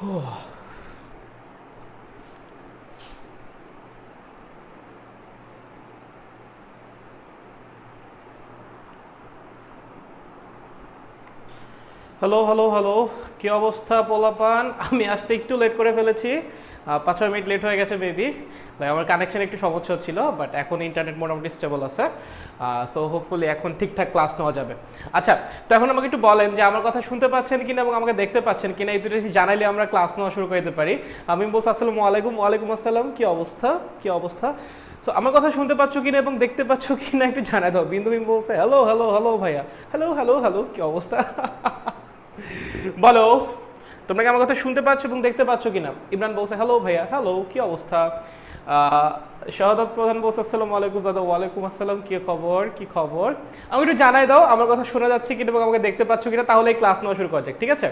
Hello hello hello, কি অবস্থা পোলাপান? আমি আসতে একটু লেট করে ফেলেছি, 5-6 মিনিট লেট হয়ে গেছে মেবি। আমার কানেকশন একটু সমস্যা ছিল, বাট এখন ইন্টারনেট মোটামুটি স্টেবল আছে। সো হোপফুলি এখন ঠিকঠাক ক্লাস নেওয়া যাবে। আচ্ছা, তো এখন আমাকে একটু বলেন যে আমার কথা শুনতে পাচ্ছেন কিনা এবং আমাকে দেখতে পাচ্ছেন কিনা, এই দুটো জানাইলে আমরা ক্লাস নেওয়া শুরু করে দিতে পারি। আমি বলছি আসসালামু আলাইকুম। ওয়ালাইকুম আসসালাম। কি অবস্থা, কি অবস্থা? তো আমার কথা শুনতে পাচ্ছ কিনা এবং দেখতে পাচ্ছ কিনা একটু জানাই দাও। বিন্দু বিন্দু বলছে হ্যালো হ্যালো হ্যালো ভাইয়া, হ্যালো হ্যালো হ্যালো, কি অবস্থা? বলো, তোমরা কি আমার কথা শুনতে পাচ্ছ এবং দেখতে পাচ্ছ কিনা? ইমরান বলছে হ্যালো ভাইয়া, হ্যালো, কি অবস্থা? শাহাদাত প্রধান বলছে আসসালামু আলাইকুম দাদা। ওয়ালাইকুম আসসালাম, কি খবর, কি খবর? আমি একটু জানাই দাও আমার কথা শোনা যাচ্ছে কিনা এবং আমাকে দেখতে পাচ্ছ কিনা, তাহলে এই ক্লাস নেওয়া শুরু করা যাক, ঠিক আছে?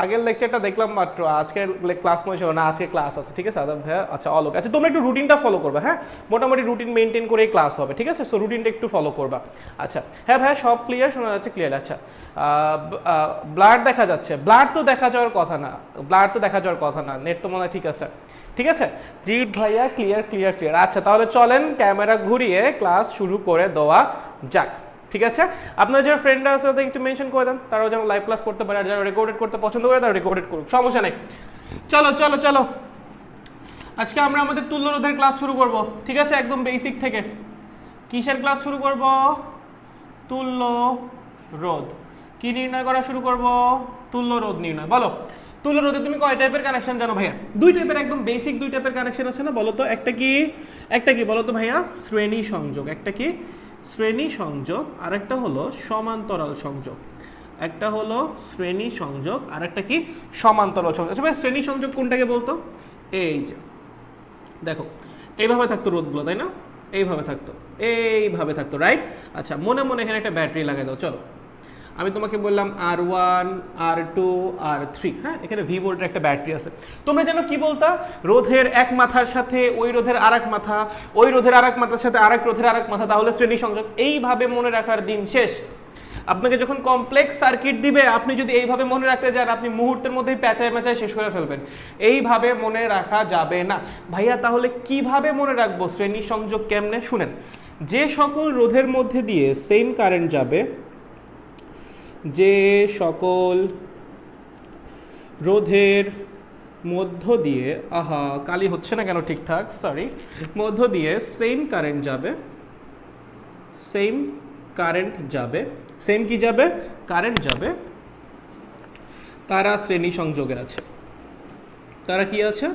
আগের লেকচারটা দেখলাম মাত্র, আজকের ক্লাস মনে ছিল না, আজকে ক্লাস আছে, ঠিক আছে আদাব ভাইয়া? আচ্ছা অলোক, আচ্ছা তোমরা একটু রুটিনটা ফলো করবে, হ্যাঁ? মোটামুটি রুটিন মেনটেন করেই ক্লাস হবে, ঠিক আছে? সো রুটিনটা একটু ফলো করবা। আচ্ছা হ্যাঁ ভাইয়া, সব ক্লিয়ার, শোনা যাচ্ছে ক্লিয়ার। আচ্ছা, ব্লাড দেখা যাচ্ছে? ব্লাড তো দেখা যাওয়ার কথা না, ব্লাড তো দেখা যাওয়ার কথা না, নেট তো মনে হয় ঠিক আছে, ঠিক আছে? জি ভাইয়া, ক্লিয়ার ক্লিয়ার ক্লিয়ার। আচ্ছা তাহলে চলেন ক্যামেরা ঘুরিয়ে ক্লাস শুরু করে দেওয়া যাক, ঠিক আছে? আপনার যারা ফ্রেন্ডরা আছে তাদের একটু মেনশন করে দেন, তারাও যেন লাইভ ক্লাস করতে পারে, আর যারা রেকর্ডেড করতে পছন্দ করে তারা রেকর্ডেড করুক, সমস্যা নেই। চলো চলো চলো, আজকে আমরা আমাদের তুল্য রোধের ক্লাস শুরু করব, ঠিক আছে? একদম বেসিক থেকে। কিসের ক্লাস শুরু করব? তুল্য রোধ। কি নির্ণয় করা শুরু করব? তুল্য রোধ নির্ণয়। বলো, তুল্য রোধে তুমি কয় টাইপের কানেকশন জানো ভাইয়া? দুই টাইপের, একদম বেসিক দুই টাইপের কানেকশন আছে না, বলো তো? একটা কি বলো তো ভাইয়া? শ্রেণী সংযোগ। একটা কি? শ্রেণী সংযোগ। আর একটা হলো সমান্তরাল সংযোগ। একটা হলো শ্রেণী সংযোগ, আর একটা কি? সমান্তরাল সংযোগ। আচ্ছা ভাই, শ্রেণী সংযোগ কোনটাকে বলতো? এই যে দেখো, এইভাবে থাকতো রোধগুলো, তাই না? এইভাবে থাকতো, রাইট? আচ্ছা, মনে মনে এখানে একটা ব্যাটারি লাগাই দাও। চলো, আমি তোমাকে বললাম R1 R2 R3, হ্যাঁ? এখানে V ভোল্টের একটা ব্যাটারি আছে। তোমরা জানো কি বলতা? রোধের এক মাথার সাথে ওই রোধের আরেক মাথা, ওই রোধের আরেক মাথার সাথে আরেক রোধের আরেক মাথা, তাহলে শ্রেণী সংযোগ। এইভাবে মনে রাখার দিন শেষ। আপনাকে যখন কমপ্লেক্স সার্কিট দিবে, আপনি যদি এইভাবে মনে রাখতে যান, আপনি মুহূর্তের মধ্যেই প্যাঁচায় শেষ করে ফেলবেন। এইভাবে মনে রাখা যাবে না ভাইয়া। তাহলে কিভাবে মনে রাখবো শ্রেণী সংযোগ? কেমনে? শুনেন, যে সকল রোধের মধ্যে দিয়ে সেম কারেন্ট যাবে, যে সকল রোধের মধ্য দিয়ে, কালি হচ্ছে না কেন ঠিকঠাক, সরি, মধ্য দিয়ে সেম কারেন্ট যাবে, সেম কি যাবে? কারেন্ট যাবে, তারা শ্রেণী সংযোগে আছে। তারা কি আছে?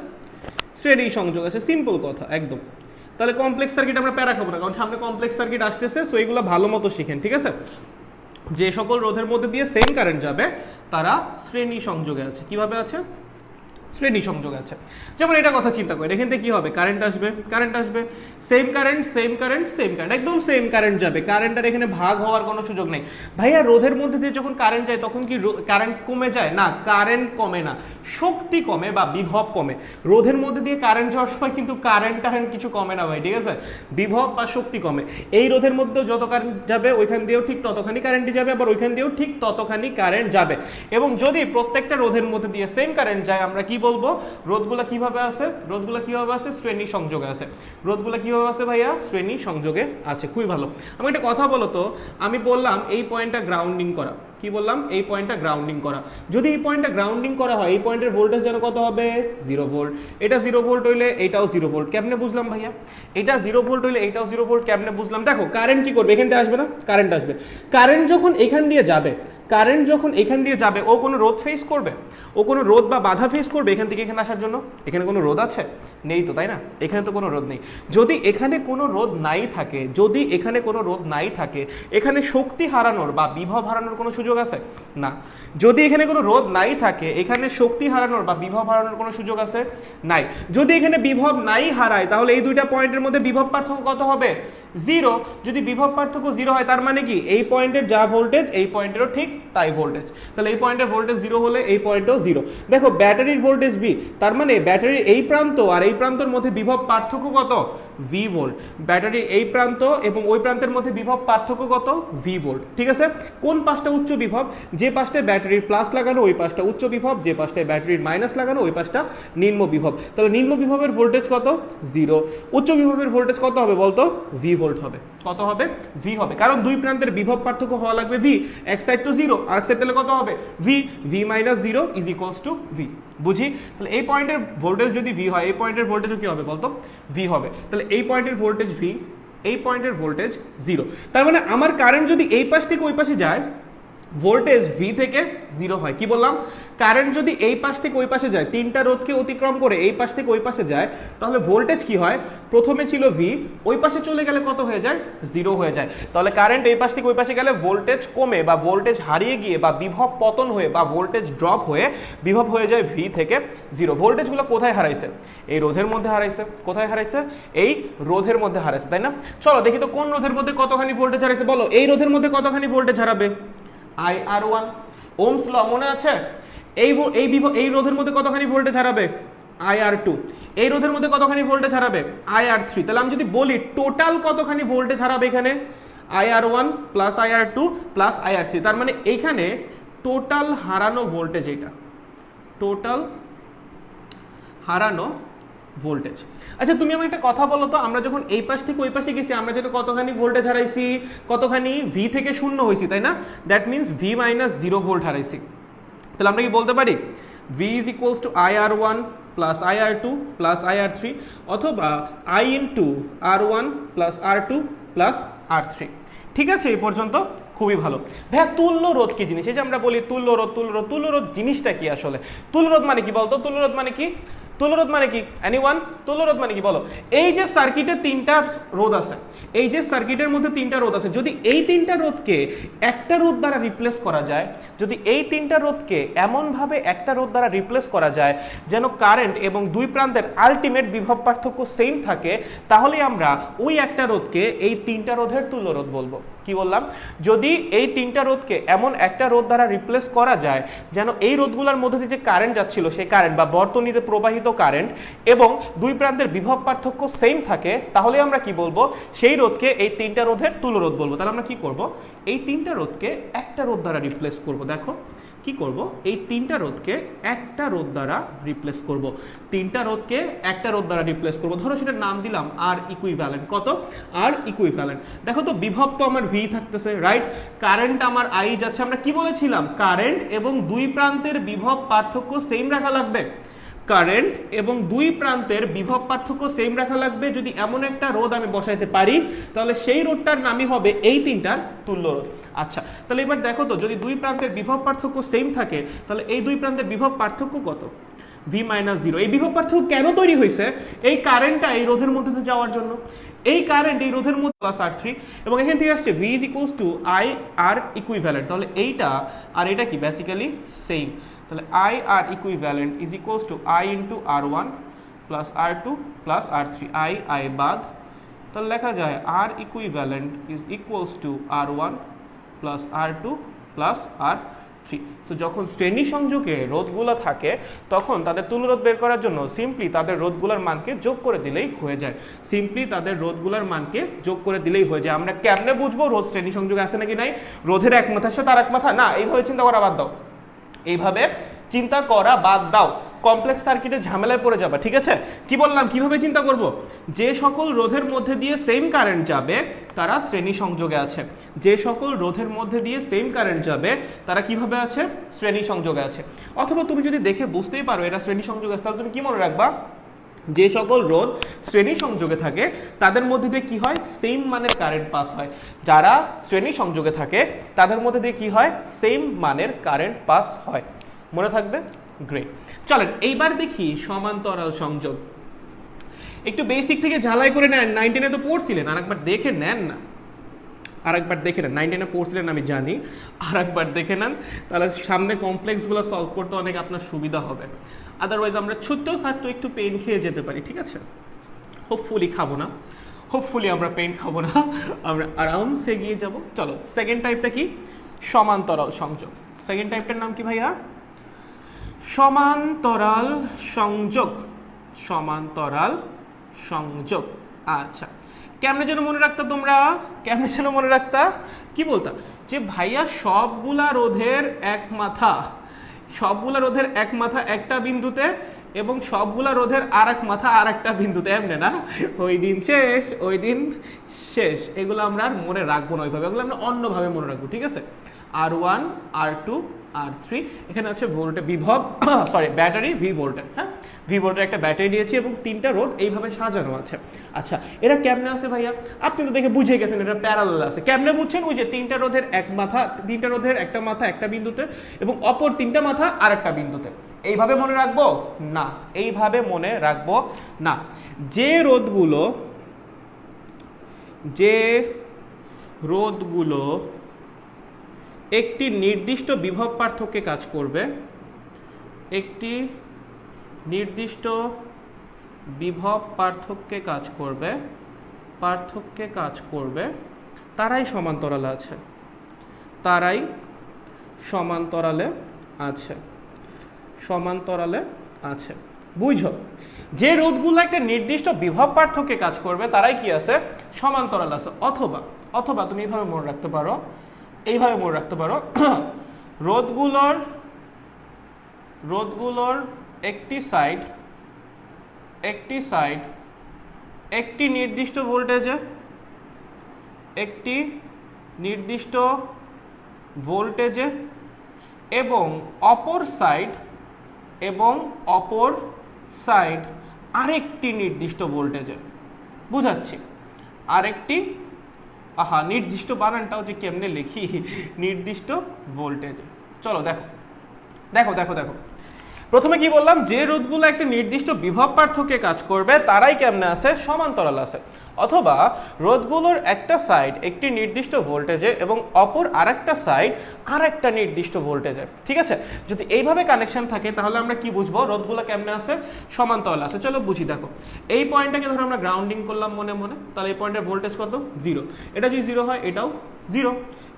শ্রেণী সংযোগ আছে। সিম্পল কথা একদম। তাহলে কমপ্লেক্স সার্কিট আমরা প্যারা খাবো না, কারণ সামনে কমপ্লেক্স সার্কিট আসতেছে। সো এইগুলো ভালো মতো শিখেন, ঠিক আছে? যে সকল রোধের মধ্যে দিয়ে সেম কারেন্ট যাবে, তারা শ্রেণী সংযোগে আছে। কিভাবে আছে? শ্রেণী সংযোগ আছে। যেমন এটা কথা চিন্তা করি, এখান থেকে কি হবে? কারেন্ট আসবে, সেম কারেন্ট, একদম সেম কারেন্ট যাবে। কারেন্টের এখানে ভাগ হওয়ার কোনো সুযোগ নেই ভাইয়া। রোধের মধ্যে দিয়ে যখন কারেন্ট যায়, তখন কি কারেন্ট কমে যায়? না, কারেন্ট কমে না, শক্তি কমে বা বিভব কমে। রোধের মধ্যে দিয়ে কারেন্ট যাওয়ার সময় কিন্তু কারেন্ট কিছু কমে না ভাই, ঠিক আছে? বিভব বা শক্তি কমে। এই রোধের মধ্যেও যত কারেন্ট যাবে, ওইখান দিয়েও ঠিক ততখানি কারেন্টই যাবে, আবার ওইখান দিয়েও ঠিক ততখানি কারেন্ট যাবে। এবং যদি প্রত্যেকটা রোধের মধ্যে দিয়ে সেম কারেন্ট যায়, আমরা কি বলবো? রোধগুলা কিভাবে আছে? শ্রেণী সংযোগে আছে। রোধগুলা কিভাবে আছে ভাইয়া? শ্রেণী সংযোগে আছে। খুবই ভালো। আমি একটা কথা বলো তো, আমি বললাম এই পয়েন্টটা গ্রাউন্ডিং করা। কি বললাম? এই পয়েন্টটা গ্রাউন্ডিং করা। যদি এই পয়েন্টটা গ্রাউন্ডিং করা হয়, এই পয়েন্টের ভোল্টেজ যেন কত হবে? 0 ভোল্ট। এটা 0 ভোল্ট হইলে এটাও 0 ভোল্ট। কেমনে বুঝলাম ভাইয়া? এটা 0 ভোল্ট হইলে এটাও 0 ভোল্ট কেমনে বুঝলাম? দেখো, কারেন্ট কি করবে? এখান থেকে আসবে না? কারেন্ট আসবে। কারেন্ট যখন এখান দিয়ে যাবে, ও কোনো রোধ ফেস করবে? ও কোনো রোধ বা বাধা ফেস করবে এখান থেকে এখানে আসার জন্য? এখানে কোনো রোধ আছে? নেই তো, তাই না? এখানে তো কোনো রোধ নেই। যদি এখানে কোনো রোধ নাই থাকে, এখানে শক্তি হারানোর বা বিভব হারানোর কোনো সুযোগ আছে? না। যদি এখানে কোনো রোধ নাই থাকে, এখানে শক্তি হারানোর বা বিভব হারানোর কোনো সুযোগ আছে? নাই। যদি এখানে বিভব নাই হারায়, তাহলে এই দুইটা পয়েন্টের মধ্যে বিভব পার্থক্য কত হবে? 0। যদি বিভব পার্থক্য 0 হয়, তার মানে কি এই পয়েন্টের যা ভোল্টেজ, এই পয়েন্টেরও ঠিক তাই ভোল্টেজ। তাহলে এই পয়েন্টের ভোল্টেজ 0 হলে এই পয়েন্টও 0। দেখো, ব্যাটারির ভোল্টেজ V, তার মানে ব্যাটারির এই প্রান্ত আর এই প্রান্তের মধ্যে বিভব পার্থক্য কত? V volt. ব্যাটারির এই প্রান্ত এবং ওই প্রান্তের মধ্যে বিভব পার্থক্য কত? V volt. ঠিক আছে, কোন পাশটা উচ্চ বিভব? যে পাশটায় ব্যাটারির প্লাস লাগানো ওই পাশটা উচ্চ বিভব, যে পাশটায় ব্যাটারির মাইনাস লাগানো ওই পাশটা নিম্ন বিভব। তাহলে নিম্ন বিভবের ভোল্টেজ কত? 0। উচ্চ বিভবের ভোল্টেজ কত হবে বলতো? ভি ভোল্ট হবে। কত হবে? ভি হবে, কারণ দুই প্রান্তের বিভব পার্থক্য হওয়া লাগবে ভি। এক সাইড তো 0, আর এক সাইড তাহলে কত হবে? V. V minus 0 is equals two V. বুঝি? তাহলে এই পয়েন্টের ভোল্টেজ যদি ভি হয়, এই পয়েন্টের ভোল্টেজও কি হবে বলতো? ভি হবে। তাহলে এই পয়েন্টের ভোল্টেজ ভি, এই পয়েন্টের ভোল্টেজ 0। তার মানে আমার কারেন্ট যদি এই পাশ থেকে ওই পাশে যায়, ভোল্টেজ ভি থেকে 0 হয়। কি বললাম? কারেন্ট যদি এই পাশ থেকে ওই পাশে যায়, তিনটা রোধকে অতিক্রম করে এই পাশ থেকে ওই পাশে যায়, তাহলে ভোল্টেজ কি হয়? প্রথমে ছিল ভি, ওই পাশে চলে গেলে কত হয়ে যায়? 0 হয়ে যায়। তাহলে কারেন্ট এই পাশ থেকে ওই পাশে গেলে ভোল্টেজ কমে বা ভোল্টেজ হারিয়ে গিয়ে বা বিভব পতন হয়ে বা ভোল্টেজ ড্রপ হয়ে বিভব হয়ে যায় ভি থেকে 0। ভোল্টেজগুলো কোথায় হারাইছে? এই রোধের মধ্যে হারাইছে। কোথায় হারাইছে? এই রোধের মধ্যে হারাইছে, তাই না? চলো দেখি তো কোন রোধের মধ্যে কতখানি ভোল্টেজ হারাইছে বলো। এই রোধের মধ্যে কতখানি ভোল্টেজ হারাবে? IR1। ওহমস ল মনে আছে? এই রোধের মধ্যে কতখানি ভোল্টেজ হারাবে? IR2। এই রোধের মধ্যে কতখানি ভোল্টেজ হারাবে? IR3। তাহলে আমি যদি বলি টোটাল কতখানি ভোল্টেজ হারাবে এখানে? IR1 plus IR2 plus IR3। তার মানে এইখানে টোটাল হারানো ভোল্টেজ, এটা টোটাল হারানো ভোল্টেজ। আচ্ছা তুমি আমাকে একটা কথা বলো তো, আমরা যখন এই পাশ থেকে ওই পাশে গেছি, আমরা যেটা কতখানি ভোল্টেজ হারাইছি? কতখানি? ভি থেকে 0 হয়েছি, তাই না? That means V minus 0 volt হারাইছি। তাহলে আমরা কি বলতে পারি? V is equals to IR1 plus IR2 plus IR3, অথবা I into R1 plus R2 plus R3। ঠিক আছে, এই পর্যন্ত খুবই ভালো। ভাইয়া তুল্য রোধ কি জিনিস? এই যে আমরা বলি তুল্য রোধ, তুল্য রোধ, তুল্য রোধ জিনিসটা কি আসলে? তুল্য রোধ মানে কি বলতো? তুল্য রোধ মানে কি? তুল্য রোধ মানে কি? এনিওয়ান? তুল্য রোধ মানে কি বলো? এই যে সার্কিটে তিনটা রোধ আছে, এই যে সার্কিটের মধ্যে তিনটা রোধ আছে, যদি এই তিনটা রোধকে একটা রোধ দ্বারা রিপ্লেস করা যায়, যদি এই তিনটা রোধকে এমনভাবে একটা রোধ দ্বারা রিপ্লেস করা যায় যেন কারেন্ট এবং দুই প্রান্তের আলটিমেট বিভব পার্থক্য সেম থাকে, তাহলে আমরা ওই একটা রোধকে এই তিনটা রোধের তুল্য রোধ বলবো। কি বললাম? যদি এই তিনটা রোধকে এমন একটা রোধ দ্বারা রিপ্লেস করা যায় যেন এই রোধগুলোর মধ্যে দিয়ে যে কারেন্ট যাচ্ছিল সেই কারেন্ট বা বর্তনীতে প্রবাহিত কারেন্ট এবং দুই প্রান্তের বিভব পার্থক্য সেম থাকে, তাহলে আমরা কি বলবো? সেই রোধকে এই তিনটা রোধের তুল্য রোধ বলবো। তাহলে আমরা কি করব? এই তিনটা রোধকে একটা রোধ দ্বারা রিপ্লেস করব। দেখো কি করব? এই তিনটা রোধকে একটা রোধ দ্বারা রিপ্লেস করব। তিনটা রোধকে একটা রোধ দ্বারা রিপ্লেস করব। ধরো সেটার নাম দিলাম আর ইকুইভ্যালেন্ট। কত? আর ইকুইভ্যালেন্ট। দেখো তো বিভব তো আমার ভি থাকতেছে, রাইট? কারেন্ট আমার আই যাচ্ছে। আমরা কি বলেছিলাম? কারেন্ট এবং দুই প্রান্তের বিভব পার্থক্য সেম রাখা লাগবে। কারেন্ট এবং দুই প্রান্তের বিভব পার্থক্য সেম রাখা লাগবে। যদি এমন একটা রোধ আমি বসাইতে পারি, তাহলে সেই রোধটার নামই হবে এই তিনটার তুল্য রোধ। আচ্ছা তাহলে এবার দেখো তো, যদি দুই প্রান্তের বিভব পার্থক্য সেম থাকে, তাহলে এই দুই প্রান্তের বিভব পার্থক্য কত? V minus 0। এই বিভব পার্থক্য কেন তৈরি হয়েছে? এই কারেন্টটা এই রোধের মধ্যে যাওয়ার জন্য। এই কারেন্ট এই রোধের মধ্যে প্লাস R3, এবং এখান থেকে আসছে V is equals to I R equivalent. তাহলে এইটা আর এটা কি বেসিক্যালি সেম। তাহলে I R equivalent is equals to I into R1 plus R2 plus R3। I বাদ, তাহলে লেখা যায় R equivalent is equals to R1 plus R2 plus R3। So যখন শ্রেণী সংযোগে রোধগুলো থাকে, তখন তাদের তুল্যরোধ বের করার জন্য সিম্পলি তাদের রোধগুলোর মানকে যোগ করে দিলেই হয়ে যায়। সিম্পলি তাদের রোধগুলোর মানকে যোগ করে দিলেই হয়ে যায়। আমরা কেমনে বুঝবো রোধ শ্রেণী সংযোগে আছে নাকি নাই? রোধের এক মাথার সাথে আর এক মাথা না, এইভাবে চিন্তা করা বাদ দাও। এইভাবে চিন্তা করা বাদ দাও, কমপ্লেক্স সার্কিটে ঝামেলায় পড়ে যাবে। ঠিক আছে, কি বললাম? কিভাবে চিন্তা করব? যে সকল রোধের মধ্যে দিয়ে সেম কারেন্ট যাবে তারা শ্রেণী সংযোগে আছে। যে সকল রোধের মধ্যে দিয়ে সেম কারেন্ট যাবে তারা কিভাবে আছে? শ্রেণী সংযোগে আছে। অথবা তুমি যদি দেখে বুঝতেই পারো এটা শ্রেণী সংযোগে আছে, তাহলে তুমি কি মনে রাখবা? যে সকল রোধ শ্রেণী সংযোগে থাকে তাদের মধ্যে দিয়ে কি হয়? সেম মানের কারেন্ট পাস হয়। যারা শ্রেণী সংযোগে থাকে তাদের মধ্যে দিয়ে কি হয়? সেম মানের কারেন্ট পাস হয়। মনে থাকবে? গ্রেট। চলেন এইবার দেখি সমান্তরাল সংযোগ। একটু বেসিক থেকে ঝালাই করে নেন, 9-10 তো পড়ছিলেন, আরেকবার দেখে নেন না। আরেকবার দেখে নেন, 9-10 পড়ছিলেন আমি জানি, আরেকবার দেখে নেন, তাহলে সামনে কমপ্লেক্সগুলো সলভ করতে অনেক আপনার সুবিধা হবে। আদারওয়াইজ আমরা ছোট্টখাটো একটু পেন খেয়ে যেতে পারি। ঠিক আছে, হোপফুলি খাবো না, হোপফুলি আমরা পেন খাবো না, আমরা আরামসে এগিয়ে যাব। চলো সেকেন্ড টাইপটা কি? সমান্তরাল সংযোগ। সেকেন্ড টাইপটার নাম কি ভাইয়া? সমান্তরাল সংযোগ। সমান্তরাল সংযোগ। আচ্ছা, কেমনে যেন মনে রাখতা তোমরা, কেমনে যেন মনে রাখতা, কি বলতা যে ভাইয়া সবগুলা রোধের এক মাথা, সবগুলা রোধের এক মাথা একটা বিন্দুতে এবং সবগুলা রোধের আর এক মাথা আর একটা বিন্দুতে, এমনি না? ওই দিন শেষ, ওই দিন শেষ। এগুলো আমরা আর মনে রাখবো না ওইভাবে, এগুলো আমরা অন্যভাবে মনে রাখবো, ঠিক আছে? R1 R2 R3, এখানে আছে ভোল্টে বিভব সরি ব্যাটারি ভি ভোল্টের, হ্যাঁ ভি ভোল্টের একটা ব্যাটারি দিয়েছি এবং তিনটা রোধ এইভাবে সাজানো আছে। আচ্ছা, এরা কেমনে আছে ভাইয়া? আপনি তো দেখে বুঝে গেছেন এটা প্যারালাল আছে। কেমনে বুঝছেন? ওই যে তিনটা রোধের এক মাথা, তিনটা রোধের একটা মাথা একটা বিন্দুতে এবং অপর তিনটা মাথা আর একটা বিন্দুতে। এইভাবে মনে রাখবো না, এইভাবে মনে রাখবো না। যে রোধগুলো একটি নির্দিষ্ট বিভব পার্থক্যে কাজ করবে, একটি নির্দিষ্ট বিভব পার্থক্যে কাজ করবে, তারাই সমান্তরালে আছে, তারাই সমান্তরালে আছে, সমান্তরালে আছে। বুঝো, যে রোধগুলো একটা নির্দিষ্ট বিভব পার্থক্যে কাজ করবে তারাই কি আছে? সমান্তরাল আছে। অথবা অথবা তুমি এইভাবে মনে রাখতে পারো, এইভাবে মনে রাখতে পারো রোধগুলোর একটি সাইড একটি নির্দিষ্ট ভোল্টেজে এবং অপর সাইড আরেকটি নির্দিষ্ট ভোল্টেজে। বুঝাচ্ছি, আরেকটি, আহা নির্দিষ্ট বানানটাও যে কেমনে লিখি, নির্দিষ্ট ভোল্টেজে। চলো দেখো দেখো দেখো দেখো, প্রথমে কি বললাম? যে রোধগুলো একটা নির্দিষ্ট বিভব পার্থক্যে কাজ করবে তারাই কেমনে আছে? সমান্তরাল আছে। অথবা রোধগুলোর একটা সাইড একটি নির্দিষ্ট ভোল্টেজে এবং অপর আরেকটা সাইড আরেকটা নির্দিষ্ট ভোল্টেজে। ঠিক আছে, যদি এইভাবে কানেকশন থাকে তাহলে আমরা কি বুঝবো রোধগুলো কেমনে আছে? সমান্তরাল আছে। চলো বুঝি, দেখো এই পয়েন্টটাকে ধরো আমরা গ্রাউন্ডিং করলাম মনে মনে, তাহলে এই পয়েন্টের ভোল্টেজ কত? 0। এটা যদি 0 হয় এটাও 0,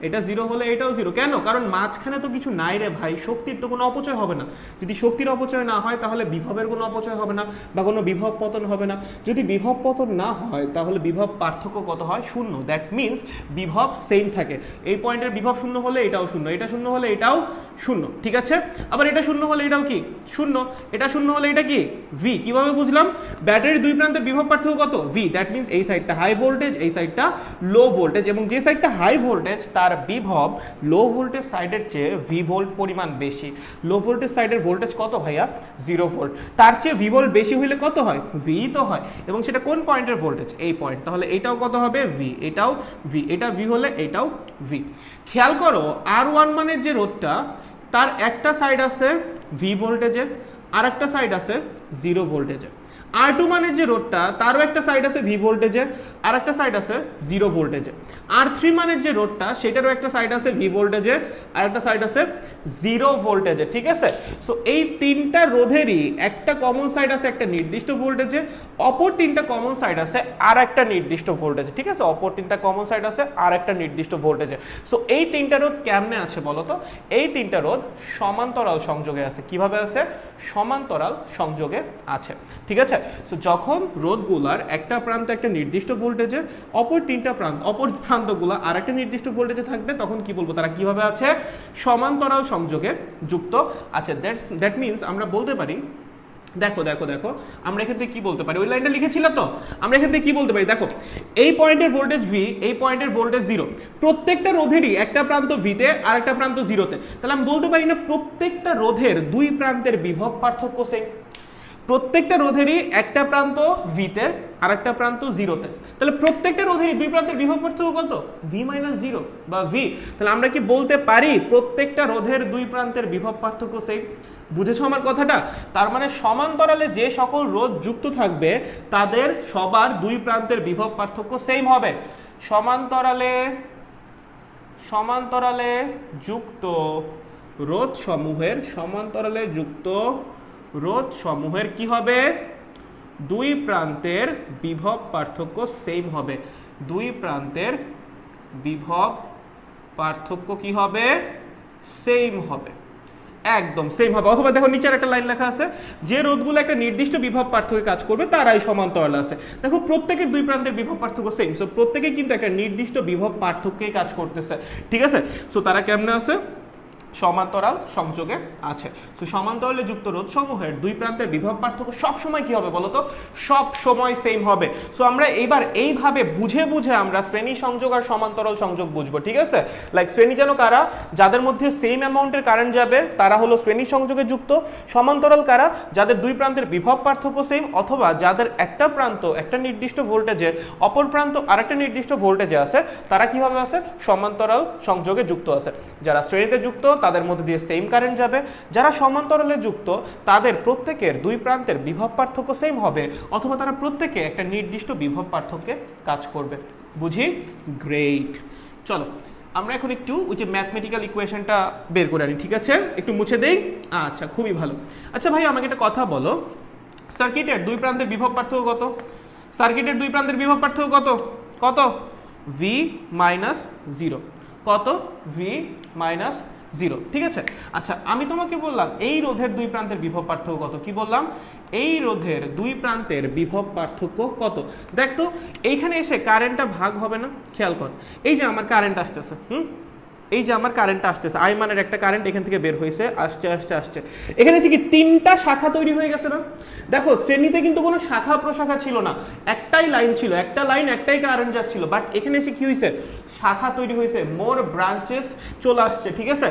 এটা 0 হলে এটাও 0। কেন? কারণ মাঝখানে তো কিছু নাই রে ভাই, শক্তির তো কোনো অপচয় হবে না। যদি শক্তির অপচয় না হয় তাহলে বিভবের কোনো অপচয় হবে না বা কোনো বিভব পতন হবে না। যদি বিভব পতন না হয় তাহলে বিভব পার্থক্য কত হয়? 0। দ্যাট মিনস বিভব সেম থাকে। এই পয়েন্টের বিভব 0 হলে এটাও 0, এটা 0 হলে এটাও 0। ঠিক আছে, আবার এটা 0 হলে এটাও কি 0, এটা 0 হলে এটা কি V। কিভাবে বুঝলাম? ব্যাটারির দুই প্রান্তের বিভব পার্থক্য কত? V। দ্যাট মিনস এই সাইডটা হাই ভোল্টেজ, এই সাইডটা লো ভোল্টেজ, এবং যে সাইডটা হাই ভোল্টেজ তার বিভব লো ভোল্টেজ সাইডের চেয়ে V ভোল্ট পরিমাণ বেশি। লো ভোল্টেজ সাইডের ভোল্টেজ কত ভাইয়া? 0 ভোল্ট। তার চেয়ে V ভোল্ট বেশি হলে কত হয়? V তো হয়। এবং সেটা কোন পয়েন্টের ভোল্টেজ? এই পয়েন্ট। তাহলে এটাও কত হবে? V। এটাও V। এটা V হলে এটাও V। খেয়াল করো, R1 মানের যে রোধটা তার একটা সাইড আছে V ভোল্টেজে আর একটা সাইড আছে 0 ভোল্টেজে। R2 মানের যে রোধটা তারও একটা সাইড আছে V ভোল্টেজে আর একটা সাইড আছে 0 ভোল্টেজে। R3 মানের যে রোধটা সেটারও একটা সাইড আছে V ভোল্টেজে আর একটা সাইড আছে 0 ভোল্টেজে। ঠিক আছে, সো এই তিনটা রোধেরই একটা কমন সাইড আছে একটা নির্দিষ্ট ভোল্টেজে, অপর তিনটা কমন সাইড আছে আর একটা নির্দিষ্ট ভোল্টেজে। ঠিক আছে, অপর তিনটা কমন সাইড আছে আর একটা নির্দিষ্ট ভোল্টেজে। সো এই তিনটা রোধ কেমনে আছে বলো তো? এই তিনটা রোধ সমান্তরাল সংযোগে আছে। কিভাবে আছে? সমান্তরাল সংযোগে আছে। ঠিক আছে, সো যখন রোধগুলার একটা প্রান্ত একটা নির্দিষ্ট ভোল্টেজে, অপর তিনটা প্রান্ত অপর প্রান্তগুলো আর একটা নির্দিষ্ট ভোল্টেজে থাকবে, তখন কি বলবো তারা কিভাবে আছে? সমান্তরাল সংযোগে যুক্ত আছে। দ্যাট মিনস আমরা বলতে পারি, দেখো দেখো দেখো, আমরা এখান থেকে কি বলতে পারি? ওই লাইনটা লিখেছিল তো, আমরা এখান থেকে কি বলতে পারি? দেখো এই পয়েন্টের ভোল্টেজ V, এই পয়েন্টের ভোল্টেজ 0, প্রত্যেকটা রোধেরই একটা প্রান্ত V তে আর একটা প্রান্ত 0 তে। তাহলে আমি বলতে পারি না প্রত্যেকটা রোধের দুই প্রান্তের বিভব পার্থক্য সেম? প্রত্যেকটা রোধেরই একটা প্রান্ত V তে আর একটা প্রান্ত 0 তে। তাহলে প্রত্যেকটা রোধেরই দুই প্রান্তের বিভব পার্থক্য কত? V - 0 বা V। তাহলে আমরা কি বলতে পারি প্রত্যেকটা রোধের দুই প্রান্তের বিভব পার্থক্য সেম? বুঝেছো আমার কথাটা? তার মানে সমান্তরালে যে সকল রোধ যুক্ত থাকবে তাদের সবার দুই প্রান্তের বিভব পার্থক্য সেম হবে। সমান্তরালে যুক্ত রোধ সমূহের কি হবে? দুই প্রান্তের বিভব পার্থক্য সেম হবে। দুই প্রান্তের বিভব পার্থক্য কি হবে? সেম হবে। একদম সেম হবে। অথবা দেখো নিচের একটা লাইন লেখা আছে, যে রোধগুলো একটা নির্দিষ্ট বিভব পার্থক্যে কাজ করবে তারাই সমান্তরাল আছে। দেখো প্রত্যেকের দুই প্রান্তের বিভব পার্থক্য সেম, সো প্রত্যেকে কিন্তু একটা নির্দিষ্ট বিভব পার্থক্যে কাজ করতেছে, ঠিক আছে। সো তারা কেমনে আছে? সমান্তরাল সংযোগে আছে। তো সমান্তরালে যুক্ত রোধ সমূহের দুই প্রান্তের বিভব পার্থক্য সব সময় কি হবে বলতো? সব সময় সেম হবে। সো আমরা এইবার এইভাবে বুঝে বুঝে আমরা শ্রেণী সংযোগ আর সমান্তরাল সংযোগ বুঝবো, ঠিক আছে। লাইক শ্রেণী যেন কারা? যাদের মধ্যে সেম অ্যামাউন্টের কারেন্ট যাবে তারা হলো শ্রেণী সংযোগে যুক্ত। সমান্তরাল কারা? যাদের দুই প্রান্তের বিভব পার্থক্য সেম, অথবা যাদের একটা প্রান্ত একটা নির্দিষ্ট ভোল্টেজে, অপর প্রান্ত আরেকটা নির্দিষ্ট ভোল্টেজে আছে, তারা কিভাবে আছে? সমান্তরাল সংযোগে যুক্ত আছে। যারা শ্রেণীতে যুক্ত তাদের মধ্যে দিয়ে সেম কারেন্ট যাবে, যারা সমান্তরালে যুক্ত তাদের প্রত্যেকের দুই প্রান্তের বিভব পার্থক্য সেম হবে, অথবা তারা প্রত্যেকে একটা নির্দিষ্ট বিভব পার্থক্যে কাজ করবে। বুঝি? গ্রেট। চলো আমরা এখন একটু ওই যে ম্যাথমেটিক্যাল ইকুয়েশনটা বের করে আনি, ঠিক আছে? একটু মুছে দেই। আচ্ছা, খুবই ভালো। আচ্ছা ভাই আমাকে একটা কথা বলো, সার্কিটের দুই প্রান্তের বিভব পার্থক্য কত? সার্কিটের দুই প্রান্তের বিভব পার্থক্য কত? কত? V minus zero. কত? ভি মাইনাস জিরো, ঠিক আছে। আচ্ছা আমি তোমাকে বললাম এই রোধের দুই প্রান্তের বিভব পার্থক্য কত? কি বললাম? এই রোধের দুই প্রান্তের বিভব পার্থক্য কত? দেখ তো এইখানে এসে কারেন্টটা ভাগ হবে না? খেয়াল কর, এই যে আমার কারেন্ট আসতেছে, এই যে আমার কারেন্টটা আসতেছে, আই মানের একটা কারেন্ট এখান থেকে বের হয়েছে, আসছে আসছে আসছে, এখানে এসে কি তিনটা শাখা তৈরি হয়ে গেছে না? দেখো শ্রেণীতে কিন্তু কোনো শাখা প্রশাখা ছিল না, একটাই লাইন ছিল, একটা লাইন একটাই কারেন্ট যাচ্ছিল, বাট এখানে এসে কি হয়েছে? শাখা তৈরি হয়েছে, মোর ব্রাঞ্চেস চলে আসছে, ঠিক আছে।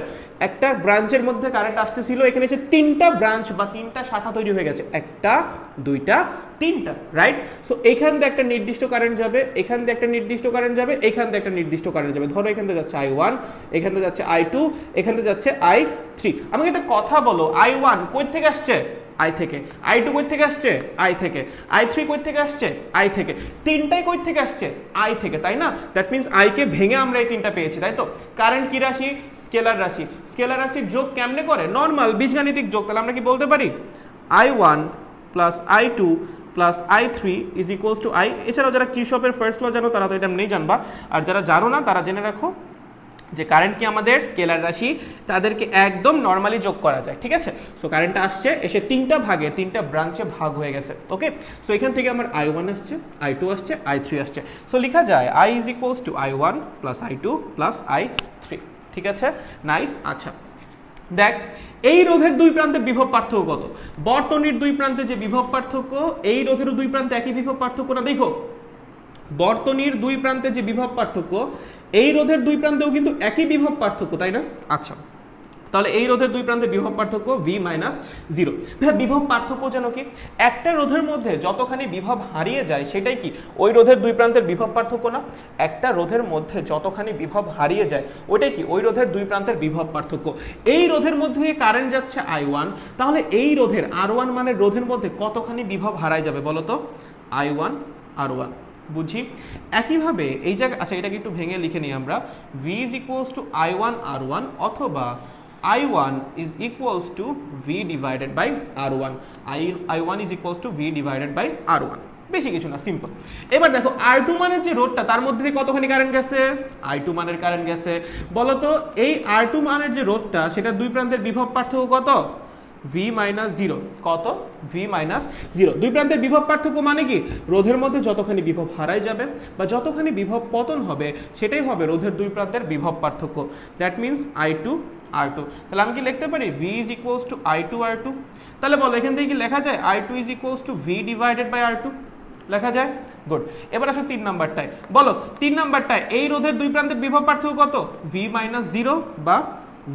একটা ব্রাঞ্চের মধ্যে কারেন্ট আসতেছিল, এখানে এসে তিনটা ব্রাঞ্চ বা তিনটা শাখা তৈরি হয়ে গেছে, একটা দুইটা তিনটা, রাইট। সো এখান দিয়ে একটা নির্দিষ্ট কারেন্ট যাবে, এখান দিয়ে একটা নির্দিষ্ট কারেন্ট যাবে, এখান দিয়ে একটা নির্দিষ্ট কারেন্ট যাবে। ধরো এখান থেকে যাচ্ছে I1, এখান থেকে যাচ্ছে I2, এখান থেকে যাচ্ছে I3। আমাকে একটা কথা বলো, I1 কই থেকে আসছে? I থেকে। I2 কই থেকে আসছে? I থেকে। I3 কই থেকে আসছে? I থেকে। তিনটাই কই থেকে আসছে? I থেকে, তাই না? দ্যাট মিন্স I কে ভেঙে আমরা এই তিনটা পেয়েছি, তাই তো। কারেন্ট কি রাশি? স্কেলার রাশি। স্কেলার রাশির যোগ কেমনে করে? নরমাল বীজগাণিতিক যোগ। তাহলে আমরা কি বলতে পারি? I1 plus I2 plus I3 is equals to I। এছাড়াও যারা কিরশফের ফার্স্ট ল জানো তারা তো এটা নেই জানবা, আর যারা জানো না তারা জেনে রাখো যে কারেন্ট কি আমাদের স্কেলার রাশি, তাদেরকে একদম নরমালি যোগ করা যায়, ঠিক আছে। সো কারেন্টটা আসছে, এসে তিনটা ভাগে তিনটা ব্রাঞ্চে ভাগ হয়ে গেছে, ওকে। সো এখান থেকে আমার I1 আসছে, I2 আসছে, I3 আসছে। সো লেখা যায় I is equals two I1 plus I2 plus I3, ঠিক আছে, নাইস। আচ্ছা দেখ এই রোধের দুই প্রান্তের বিভব পার্থক্য কত? বর্তনীর দুই প্রান্তে যে বিভব পার্থক্য, এই রোধেরও দুই প্রান্তে একই বিভব পার্থক্য না? দেখো বর্তনীর দুই প্রান্তে যে বিভব পার্থক্য, এই রোধের দুই প্রান্তেও কিন্তু একই বিভব পার্থক্য, তাই না? আচ্ছা তাহলে এই রোধের দুই প্রান্তের বিভব পার্থক্য ভি মাইনাস জিরো। বিভব পার্থক্য যেন কি? একটা রোধের মধ্যে যতখানি বিভব হারিয়ে যায় সেটাই কি ওই রোধের দুই প্রান্তের বিভব পার্থক্য না? একটা রোধের মধ্যে যতখানি বিভব হারিয়ে যায় ওইটাই কি ওই রোধের দুই প্রান্তের বিভব পার্থক্য। এই রোধের মধ্যে দিয়ে কারেন্ট যাচ্ছে I1, তাহলে এই রোধের R1 মানের রোধের মধ্যে কতখানি বিভব হারায় যাবে বলো তো? I1 R1, বুঝি। একইভাবে এই জায়গা, আচ্ছা এটাকে একটু ভেঙে লিখে নিই আমরা, V is equals two I1 R1 অথবা I1 is equals to V divided by R1। I1 is equals to V divided by R1, বেশি কিছু না, সিম্পল। এবার দেখো R2 মানের যে রোধটা তার মধ্যে দিয়ে কতখানি কারেন্ট গেছে? I2 মানের কারেন্ট গেছে। বলো তো এই R2 মানের যে রোধটা সেটা দুই প্রান্তের বিভব পার্থক্য কত? V minus zero. কত? V minus zero. দুই প্রান্তের বিভব পার্থক্য মানে কি? রোধের মধ্যে যতখানি বিভব হারাই যাবে বা যতখানি বিভব পতন হবে সেটাই হবে রোধের দুই প্রান্তের বিভব পার্থক্য। That means I2 R2। তাহলে আমি কি লিখতে পারি V is equals two I2 R2? তাহলে বলো এখান থেকে কি লেখা যায় I2 is equals to V divided by R2? লেখা যায়, গুড। এবার আসো 3 নাম্বারটায়, বলো 3 নাম্বারটায় এই রোধের দুই প্রান্তের বিভব পার্থক্য কত? V মাইনাস জিরো বা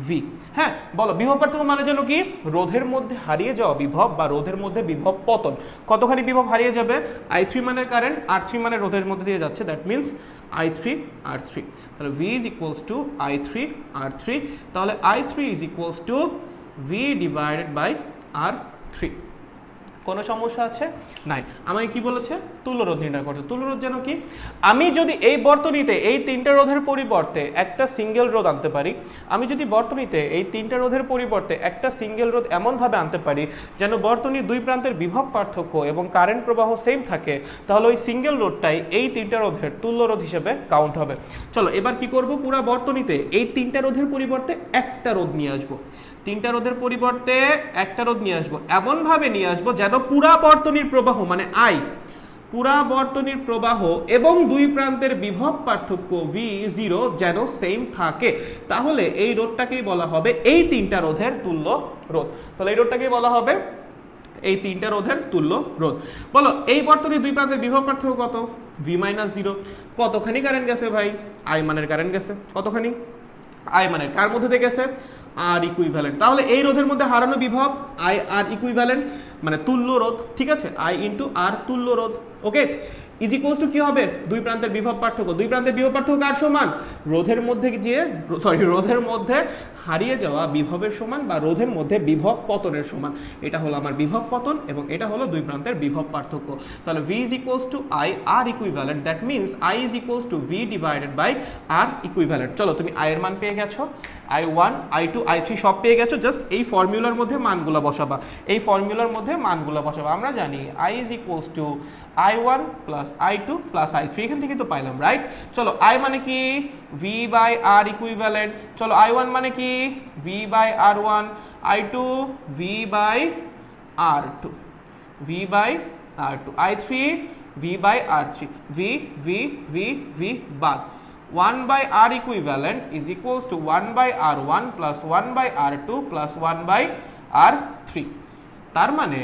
V। হ্যাঁ বলো বিভব পার্থক্য মানে যেন কি? রোধের মধ্যে হারিয়ে যাওয়া বিভব বা রোধের মধ্যে বিভব পতন। কতখানি বিভব হারিয়ে যাবে? I3 মানের কারেন্ট R3 মানের রোধের মধ্যে দিয়ে যাচ্ছে, দ্যাট মিন্স I3 R3। তাহলে V is equals two I3 R3, তাহলে I3 is equals to V divided by R3। কোনো সমস্যা আছে? নাই। আমাকে কি বলেছে? তুল্যরোধ নির্ণয় করতে। তুল্যরোধ যেন কি? আমি যদি এই বর্তনীতে এই তিনটা রোধের পরিবর্তে একটা সিঙ্গেল রোধ আনতে পারি, আমি যদি বর্তনীতে এই তিনটা রোধের পরিবর্তে একটা সিঙ্গেল রোধ এমনভাবে আনতে পারি যেন বর্তনীর দুই প্রান্তের বিভব পার্থক্য এবং কারেন্ট প্রবাহ সেম থাকে, তাহলে ওই সিঙ্গেল রোধটাই এই তিনটা রোধের তুল্যরোধ হিসেবে কাউন্ট হবে। চলো এবার কি করব, পুরো বর্তনীতে এই তিনটা রোধের পরিবর্তে একটা রোধ নিয়ে আসবো। তিনটা রোধের পরিবর্তে একটা রোধ নিয়ে আসবো, এমনভাবে নিয়ে আসবো যেন পুরা বর্তনীর প্রবাহ মানে আই, পুরা বর্তনীর প্রবাহ এবং দুই প্রান্তের বিভব পার্থক্য V0 যেন সেম থাকে। তাহলে এই রোধটাকেই বলা হবে এই তিনটা রোধের তুল্য রোধ। তাহলে এই রোধটাকেই বলা হবে এই তিনটা রোধের তুল্য রোধ। বলো এই বর্তনীর দুই প্রান্তের বিভব পার্থক্য কত? V-0। কতখানি কারেন্ট গেছে ভাই? I মানের কারেন্ট গেছে। কতখানি? I মানের। কার মধ্যে দিয়ে গেছে? আর ইকুইভ্যালেন্ট। তাহলে এই রোধের মধ্যে হারানো বিভব I আর ইকুইভ্যালেন্ট মানে তুল্য রোধ, ঠিক আছে? I ইন্টু আর তুল্য রোধ। ওকে, ইজ ইকুয়ালস টু কি হবে? দুই প্রান্তের বিভব পার্থক্য। দুই প্রান্তের বিভব পার্থক্য কার সমান? রোধের মধ্যে রোধের মধ্যে হারিয়ে যাওয়া বিভবের সমান বা রোধের মধ্যে বিভব পতনের সমান। এটা হলো আমার বিভব পতন এবং এটা হলো দুই প্রান্তের বিভব পার্থক্য। তাহলে V is equals to I R equivalent, that means I is equals to V divided by R equivalent. চলো তুমি I এর মান পেয়ে গেছো, I1 I2 I3 সব পেয়ে গেছো। জাস্ট এই ফর্মুলার মধ্যে মানগুলো বসাবা, এই ফর্মুলার মধ্যে মানগুলো বসাবা। আমরা জানি I is equals two I1 plus I2 plus I3, এখান থেকে তো পাইলাম, রাইট? চলো I মানে কি? V by R equivalent. চলো I1 মানে কি? V by R1, I2 V by R2, V by R2, I3 V by R3, V V V V বাদ 1 by R equivalent is equals to 1 by R1 plus 1 by R2 plus 1 by R3। তার মানে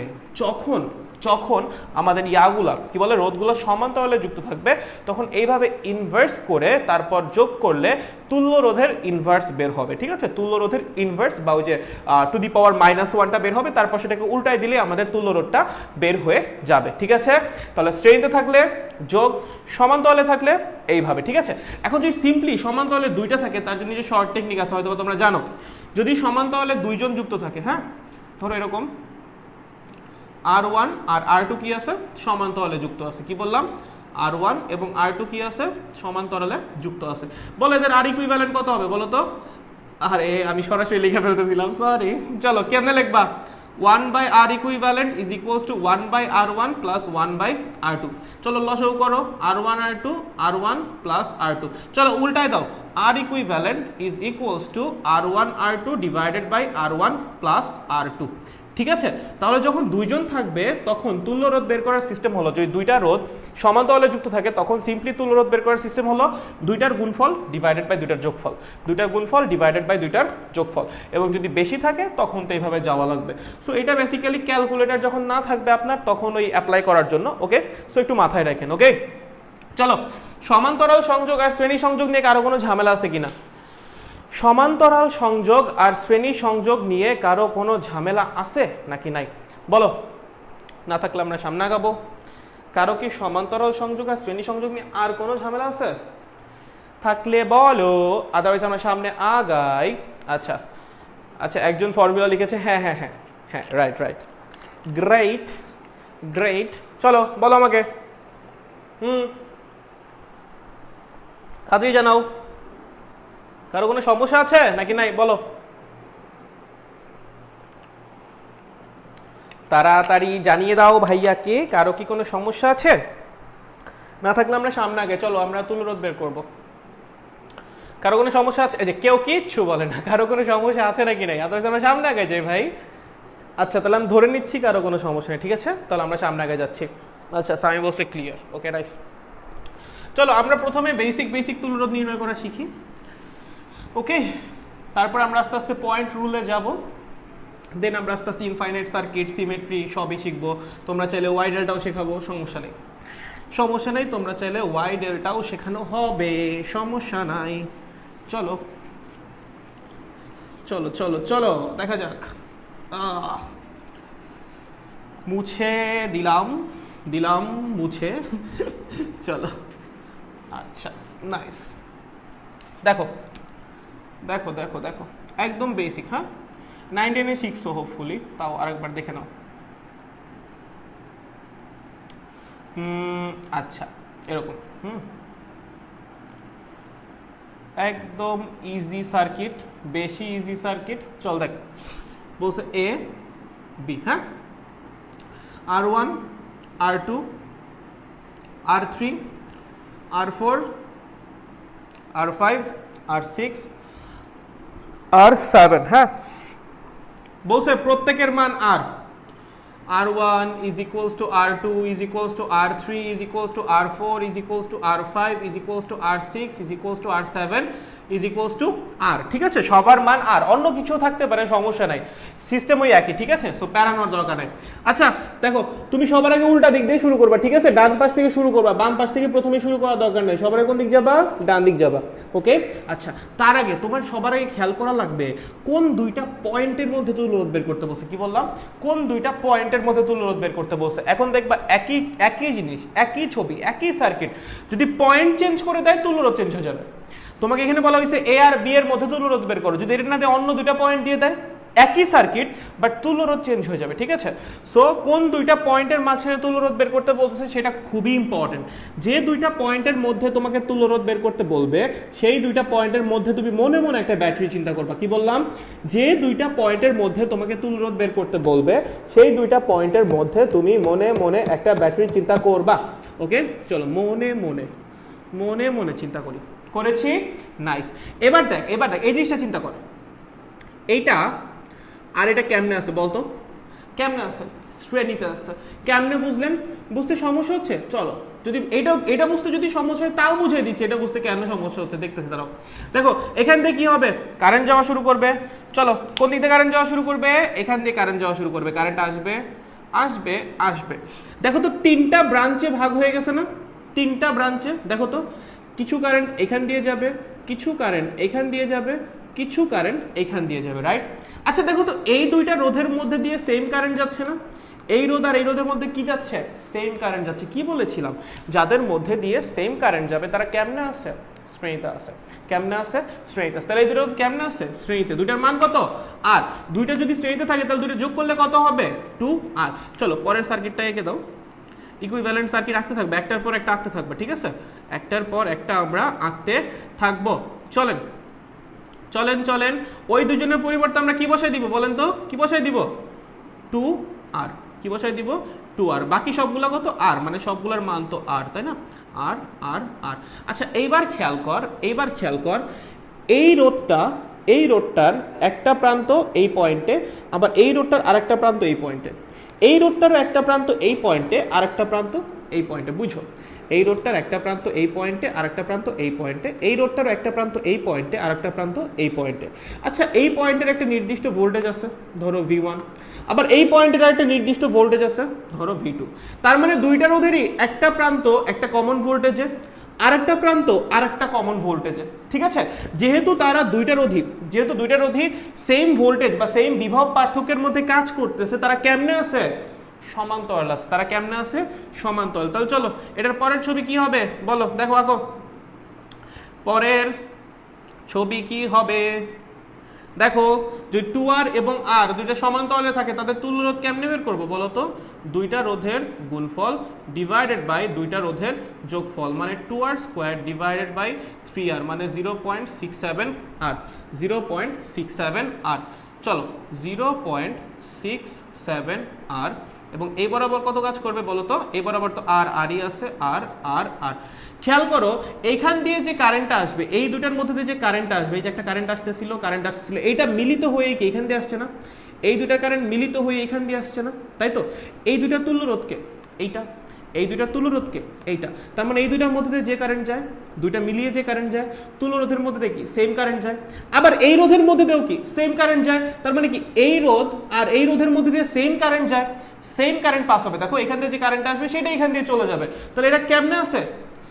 যখন আমাদের ইয়াগুলা কি বলে রোধগুলো সমান্তরালে যুক্ত থাকবে, তখন এইভাবে ইনভার্স করে তারপর যোগ করলে তুল্য রোধের ইনভার্স বের হবে, ঠিক আছে? তুল্য রোধের ইনভার্স বা ওই যে টু দি পাওয়ার -1টা বের হবে, তারপর সেটাকে উল্টায় দিলে আমাদের তুল্য রোধটা বের হয়ে যাবে, ঠিক আছে? তাহলে শ্রেণীতে থাকলে যোগ, সমান্তরালে থাকলে এইভাবে, ঠিক আছে? এখন যদি সিম্পলি সমান্তরালে দুইটা থাকে, তার জন্য যে শর্ট টেকনিক আছে হয়তো তোমরা জানো। যদি সমান্তরালে দুইজন যুক্ত থাকে, হ্যাঁ, ধরো এরকম R1 আর R2 কি আছে? সমান্তরালে যুক্ত আছে। কি বললাম? R1 এবং R2 কি আছে? সমান্তরালে যুক্ত আছে। বলো এদের R ইকুইভ্যালেন্ট কত হবে বলো তো? আরে আমি সরাসরি লিখে ফেলতেছিলাম, সরি। চলো কেমনে লিখবা? 1 by R equivalent is equals to 1 by R1 plus 1 by R2। চলো লসাগু করো, R1 R2 R1 plus R2। চলো উল্টায় দাও, R equivalent is equals to R1 R2 divided by R1 plus R2। ঠিক আছে? তাহলে যখন দুইজন থাকবে তখন তুল্য রোধ বের করার সিস্টেম হলো, যদি দুইটা রোধ সমান্তরালে যুক্ত থাকে তখন সিম্পলি তুল্য রোধ বের করার সিস্টেম হলো দুইটার গুণফল ডিভাইডেড বাই দুইটার যোগফল, দুইটার গুণফল ডিভাইডেড বাই দুইটার যোগফল। এবং যদি বেশি থাকে তখন তো এইভাবে যাওয়া লাগবে। সো এটা বেসিক্যালি ক্যালকুলেটর যখন না থাকবে আপনার তখন ওই অ্যাপ্লাই করার জন্য, ওকে? সো একটু মাথায় রাখেন, ওকে? চলো সমান্তরাল সংযোগ আর শ্রেণী সংযোগ নিয়ে কারো কোনো ঝামেলা আছে কিনা? সমান্তরাল সংযোগ আর শ্রেণী সংযোগ নিয়ে কারো কোনো ঝামেলা আছে নাকি নাই বলো? না থাকলে আমরা সামনে আগাবো। কারো কি সমান্তরাল সংযোগ আর শ্রেণী সংযোগ নিয়ে আর কোনো ঝামেলা আছে? থাকলে বলো, আদারওয়াইজ আমরা সামনে আগাই। আচ্ছা আচ্ছা, একজন ফর্মুলা লিখেছে, হ্যাঁ হ্যাঁ হ্যাঁ হ্যাঁ, রাইট রাইট, গ্রেট গ্রেট। চলো বলো আমাকে, তাড়াতাড়ি জানাও। কারো কোনো সমস্যা আছে নাকি নাই বলো? তাড়াতাড়ি জানিয়ে দাও ভাইয়াকে, কারো কি কোনো সমস্যা আছে? না থাকলে আমরা সামনে আগে, চলো আমরা তুল্যরোধ বের করব। কারো কোনো সমস্যা আছে? এই যে কেউ কিচ্ছু বলে না, কারো কোনো সমস্যা আছে নাকি নাই? আদারওয়াইজ আমরা সামনে আগে যাই ভাই। আচ্ছা তাহলে আমি ধরে নিচ্ছি কারো কোনো সমস্যা নেই, ঠিক আছে? তাহলে আমরা সামনে আগে যাচ্ছি। আচ্ছা সামি বলছে ক্লিয়ার, ওকে নাইস। চলো আমরা প্রথমে বেসিক তুল্যরোধ নির্ণয় করা শিখি, ওকে? তারপর আমরা আস্তে আস্তে পয়েন্ট রুলে যাব, দেন আমরা আস্তে আস্তে ইনফাইনাইট সার্কিট, সিমেট্রি সবই শিখবো। তোমরা চাইলে ওয়াই ডেল্টাও শেখাবো, সমস্যা নেই, সমস্যা নেই। তোমরা চাইলে ওয়াই ডেল্টাও শেখানো হবে, সমস্যা নাই। চলো চলো চলো চলো দেখা যাক। মুছে দিলাম দিলাম মুছে। চলো আচ্ছা নাইস। দেখো দেখো দেখো দেখো, একদম বেসিক, হ্যাঁ 9-10-এ শিখছো হোপফুলি, তাও আরেকবার দেখে নাও। আচ্ছা এরকম একদম ইজি সার্কিট, বেশি ইজি সার্কিট। চল দেখ, বলছে এ বি, হ্যাঁ, R1 R2 R3 R4 R5 R6 R7, হ্যাঁ, বলছে প্রত্যেকের মান আর। R1 is equals to R2 is equals to R3 is equals to R4 is equals to R5 is equals to R6 is equals to R7 is equals to R, ঠিক আছে? সবার মান আর, অন্য কিছু থাকতে পারে, সমস্যা নাই, সিস্টেম ওই একই, ঠিক আছে? সো প্যারানোর দরকার নাই। আচ্ছা দেখো, তুমি সবার আগে উল্টা দিক দিয়ে শুরু করবা, ঠিক আছে? ডান পাশ থেকে শুরু করবা, বাম পাশ থেকে প্রথমে শুরু করার দরকার নেই, সবার আগে কোন দিক যাবা? ডান দিক যাবা, ওকে? আচ্ছা, তার আগে তোমার সবার আগে খেয়াল করা লাগবে কোন দুইটা পয়েন্টের মধ্যে তুল্যরোধ বের করতে বলছে। কি বললাম? কোন দুইটা পয়েন্টের মধ্যে তুল্যরোধ বের করতে বলছে। এখন দেখবা একই জিনিস, একই ছবি, একই সার্কিট, যদি পয়েন্ট চেঞ্জ করে দেয় তুল্যরোধ চেঞ্জ হয়ে যাবে। তোমাকে এখানে বলা হয়েছে এ আর বি এর মধ্যে তুল্যরোধ বের করো, যদি এটা না দিয়ে অন্য দুইটা পয়েন্ট দিয়ে দেয়, একই সার্কিট বাট তুল্যরোধ চেঞ্জ হয়ে যাবে, ঠিক আছে? সো কোন দুইটা পয়েন্টের মাঝখানে তুল্যরোধ বের করতে বলতেছে সেটা খুবই ইম্পর্টেন্ট। যে দুইটা পয়েন্টের মধ্যে তোমাকে তুল্যরোধ বের করতে বলবে সেই দুইটা পয়েন্টের মধ্যে তুমি মনে মনে একটা ব্যাটারি চিন্তা করবা। কি বললাম? যে দুইটা পয়েন্টের মধ্যে তোমাকে তুল্যরোধ বের করতে বলবে সেই দুইটা পয়েন্টের মধ্যে তুমি মনে মনে একটা ব্যাটারি চিন্তা করবা, ওকে? চলো মনে মনে চিন্তা করি। করেছি? নাইস। এবার দেখ এই জিনিসটা চিন্তা কর, এইটা আর এটা কেমনে আছে বলতো? কেমনে আছে? শ্রেণীতে আছে। কেমনে বুঝলেন? বুঝতে সমস্যা হচ্ছে? চলো, যদি এটা বুঝতে যদি সমস্যা হয় তাও বুঝিয়ে দিচ্ছি এটা বুঝতে কেন সমস্যা হচ্ছে, দেখতেছি দাঁড়াও। দেখো এখান থেকে কি হবে? কারেন্ট যাওয়া শুরু করবে। চলো, কোন দিক থেকে কারেন্ট যাওয়া শুরু করবে? এখান থেকে কারেন্ট যাওয়া শুরু করবে। কারেন্ট আসবে। দেখো তো তিনটা ব্রাঞ্চে ভাগ হয়ে গেছে না? তিনটা ব্রাঞ্চে দেখো তো, কিছু কারেন্ট এখান দিয়ে যাবে, কিছু কারেন্ট এখান দিয়ে যাবে, কিছু কারেন্ট এখান দিয়ে যাবে, রাইট? আচ্ছা দেখো তো, এই দুইটা রোধের মধ্যে দিয়ে সেম কারেন্ট যাচ্ছে না? এই রোধ আর এই রোধের মধ্যে কি যাচ্ছে? সেম কারেন্ট যাচ্ছে। কি বলেছিলাম? যাদের মধ্যে দিয়ে সেম কারেন্ট যাবে তারা কেমনে আছে? শ্রেণীতে আছে। কেমনে আছে? শ্রেণীতে আছে। তাহলে এই দুটো কেমনে আছে? শ্রেণীতে। দুইটার মান কত? আর। দুইটা যদি শ্রেণীতে থাকে তাহলে দুটো যোগ করলে কত হবে? 2R। চলো পরের সার্কিটটা এঁকে দাও। ইকুইভ্যালেন্ট সার্কিট আঁকতে থাকবে, একটার পর একটা আঁকতে থাকবে, ঠিক আছে? একটার পর একটা আমরা আঁকতে থাকবো। চলেন ওই দুজনের পরিবর্তে আমরা কি বসাই দিব বলেন তো? কি বসাই দিব? 2R। কি বসাই দিব? 2R। বাকি সবগুলা কত? R, মানে সবগুলোর মান তো R, তাই না? R। আচ্ছা এইবার খেয়াল কর এই রোডটার একটা প্রান্ত এই পয়েন্টে, আবার এই রোডটার আরেকটা প্রান্ত এই পয়েন্টে, এই রোডটারও একটা প্রান্ত এই পয়েন্টে, আরেকটা প্রান্ত এই পয়েন্টে। বুঝো? এই রোডটার একটা প্রান্ত এই পয়েন্টে, আরেকটা প্রান্ত এই পয়েন্টে, এই রোডটারও একটা প্রান্ত এই পয়েন্টে, আরেকটা প্রান্ত এই পয়েন্টে। আচ্ছা এই পয়েন্টের একটা নির্দিষ্ট ভোল্টেজ আছে, ধরো V1, আবার এই পয়েন্টের একটা নির্দিষ্ট ভোল্টেজ আছে, ধরো V2। তার মানে দুইটা রোধেরই একটা প্রান্ত একটা কমন ভোল্টেজে, আরেকটা প্রান্ত আরেকটা কমন ভোল্টেজে, ঠিক আছে? যেহেতু দুইটা রোধী সেম ভোল্টেজ বা সেম বিভব পার্থক্যের মধ্যে কাজ করতেছে, তারা কেমনে আছে? সমান্তরাল আছে। তারা কেমনে আছে? সমান্তরাল। তাহলে চলো এটার পরের ছবি কি হবে বলো, দেখো আঁকো। পরের ছবি কি হবে? দেখো, যদি 2R এবং R দুইটা সমান্তরালে থাকে তাদের তুল্যরোধ কেমনে বের করবো বলো তো? দুইটা রোধের গুণফল ডিভাইডেড বাই দুইটা রোধের যোগফল, মানে 2R square divided by 3R, মানে 0.67R। 0.67R। চলো 0.67R। এবং এই বরাবর কত কাজ করবে বলো তো? এই বরাবর তো আরই আছে, আর। খেয়াল করো এইখান দিয়ে যে কারেন্টটা আসবে, এই দুটার মধ্যে দিয়ে যে কারেন্টটা আসবে, এই যে একটা কারেন্ট আসতেছিল, এইটা মিলিত হয়ে কি এখান দিয়ে আসছে না? এই দুটা কারেন্ট মিলিত হয়ে এখান দিয়ে আসছে না, তাই তো? এই দুটা তুল্যরোধকে এইটা, এই দুইটা তুল্যরোধকে এইটা। তার মানে এই দুইটার মধ্যে দিয়ে যে কারেন্ট যায়, দুইটা মিলিয়ে যে কারেন্ট যায়, তুল্যরোধের মধ্যে দিয়ে কি সেম কারেন্ট যায়। আবার এই রোধের মধ্যে দিয়েও কি সেম কারেন্ট যায়। তার মানে কি এই রোধ আর এই রোধের মধ্যে দিয়ে সেম কারেন্ট যায়, সেম কারেন্ট পাস হবে। দেখো এখান থেকে যে কারেন্ট আসবে সেটা এখান দিয়ে চলে যাবে। তাহলে এটা কেমনে আছে?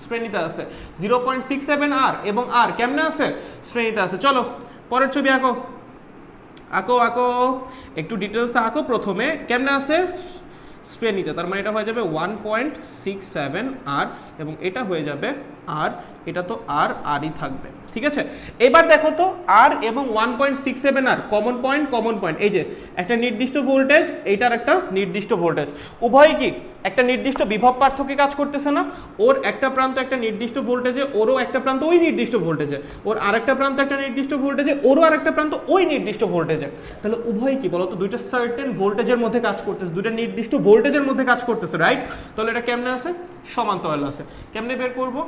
শ্রেণীতে আছে। 0.67R এবং R কেমনে আছে? শ্রেণীতে আছে। চলো পরের ছবি আঁকো। একটু ডিটেলসে আঁকো। প্রথমে কেমনে আছে? শ্রেণীতে। তার মানে এটা হয়ে যাবে 1.67R এবং এটা হয়ে যাবে R এটা তো আর আরই থাকবে, ঠিক আছে। এবার দেখো তো আর এবং 1.67 আর কমন পয়েন্ট, এই যে একটা নির্দিষ্ট ভোল্টেজ, এইটার একটা নির্দিষ্ট ভোল্টেজ, উভয় কি একটা নির্দিষ্ট বিভব পার্থক্যে কাজ করতেছে না? ওর একটা প্রান্ত একটা নির্দিষ্ট ভোল্টেজে, ওরও একটা প্রান্ত ওই নির্দিষ্ট ভোল্টেজে, ওর আরেকটা প্রান্ত একটা নির্দিষ্ট ভোল্টেজে, ওরও আরেকটা প্রান্ত ওই নির্দিষ্ট ভোল্টেজে। তাহলে উভয় কি বলতো, দুইটা সার্টেন ভোল্টেজের মধ্যে কাজ করতেছে, দুইটা নির্দিষ্ট ভোল্টেজের মধ্যে কাজ করতেছে, রাইট? তাহলে এটা কেমনে আছে? সমান্তরাল আছে। কেমনে বের করব?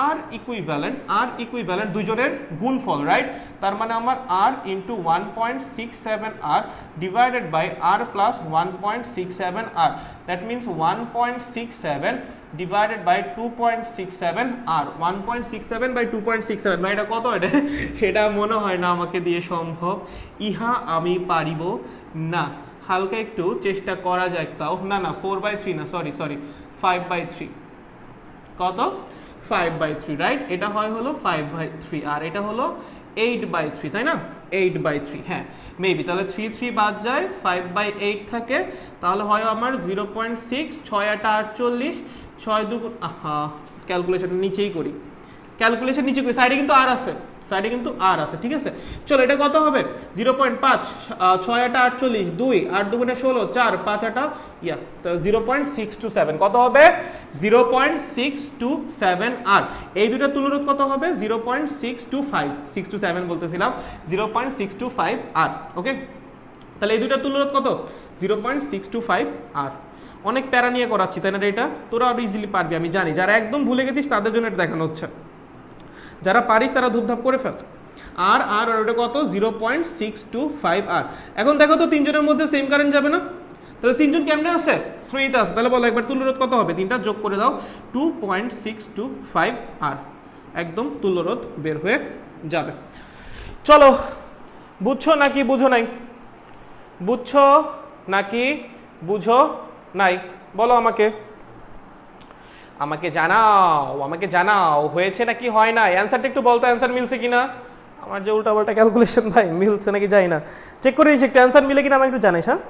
আর ইকুইভ্যালেন্ট দুইজনের গুণফল, রাইট? তার মানে আমার R into 1.67 R divided by R plus 1.67 R, that means 1.67 divided by 2.67 R, 1.67 by 2.67, ভাই এটা কত? এটা মনে হয় না আমাকে দিয়ে সম্ভব, ইহা আমি পারিব না। হালকা একটু চেষ্টা করা যায় তাও, না 4/3 না, সরি 5/3। কত? 5/3, রাইট? এটা হয় হলো 5/3 আর এটা হলো 8/3, তাই না? 8/3, হ্যাঁ মেবি। তাহলে 3 বাদ যায়, 5/8 থাকে, তাহলে হয় আমার 0.6, 6 8 48, 6 2, ক্যালকুলেশন নিচেই করি, সাইডে কিন্তু আর আছে, ঠিক আছে। চলো এটা কত হবে? 0.5, 6 8 48, 2 8 2 16, 4 5 8 তো 0.627 কত হবে? 0.627 আর এই দুটো তুলরোধ কত হবে? 0.625, 627 বলতেছিলাম, 0.625 আর, ওকে। তাহলে এই দুটো তুলরোধ কত? 0.625 আর। অনেক প্যারা নিয়ে করাচ্ছি তাই না এটা? তোরা আরো ইজিলি পারবি আমি জানি, যারা একদম ভুলে গেছিস তাদের জন্য এটা দেখানো হচ্ছে, যারা পারিস তারা ধূপধাপ করে ফেল। আর ওটা কত? 0.625 আর। এখন দেখো তো তিনজনের মধ্যে সেম কারেন্ট যাবে না? তাহলে তিনজন কেমনে আছে? শ্রেণীতে আছে। তাহলে বলো একবার তুল্যরোধ কত হবে? তিনটা যোগ করে দাও, 2.625 আর, একদম তুল্যরোধ বের হয়ে যাবে। চলো, বুঝছো নাকি বুঝো নাই? বুঝছো নাকি বুঝো নাই? বলো আমাকে জানাও হয়েছে নাকি হয় না? অ্যান্সারটা একটু বলতো, অ্যান্সার মিলছে কিনা? আমার যে উল্টাপাল্টা ক্যালকুলেশন ভাই, মিলছে নাকি যাই না, চেক করে নিচ্ছি একটু, অ্যান্সার মিলে কিনা আমাকে একটু জানাইস। হ্যাঁ,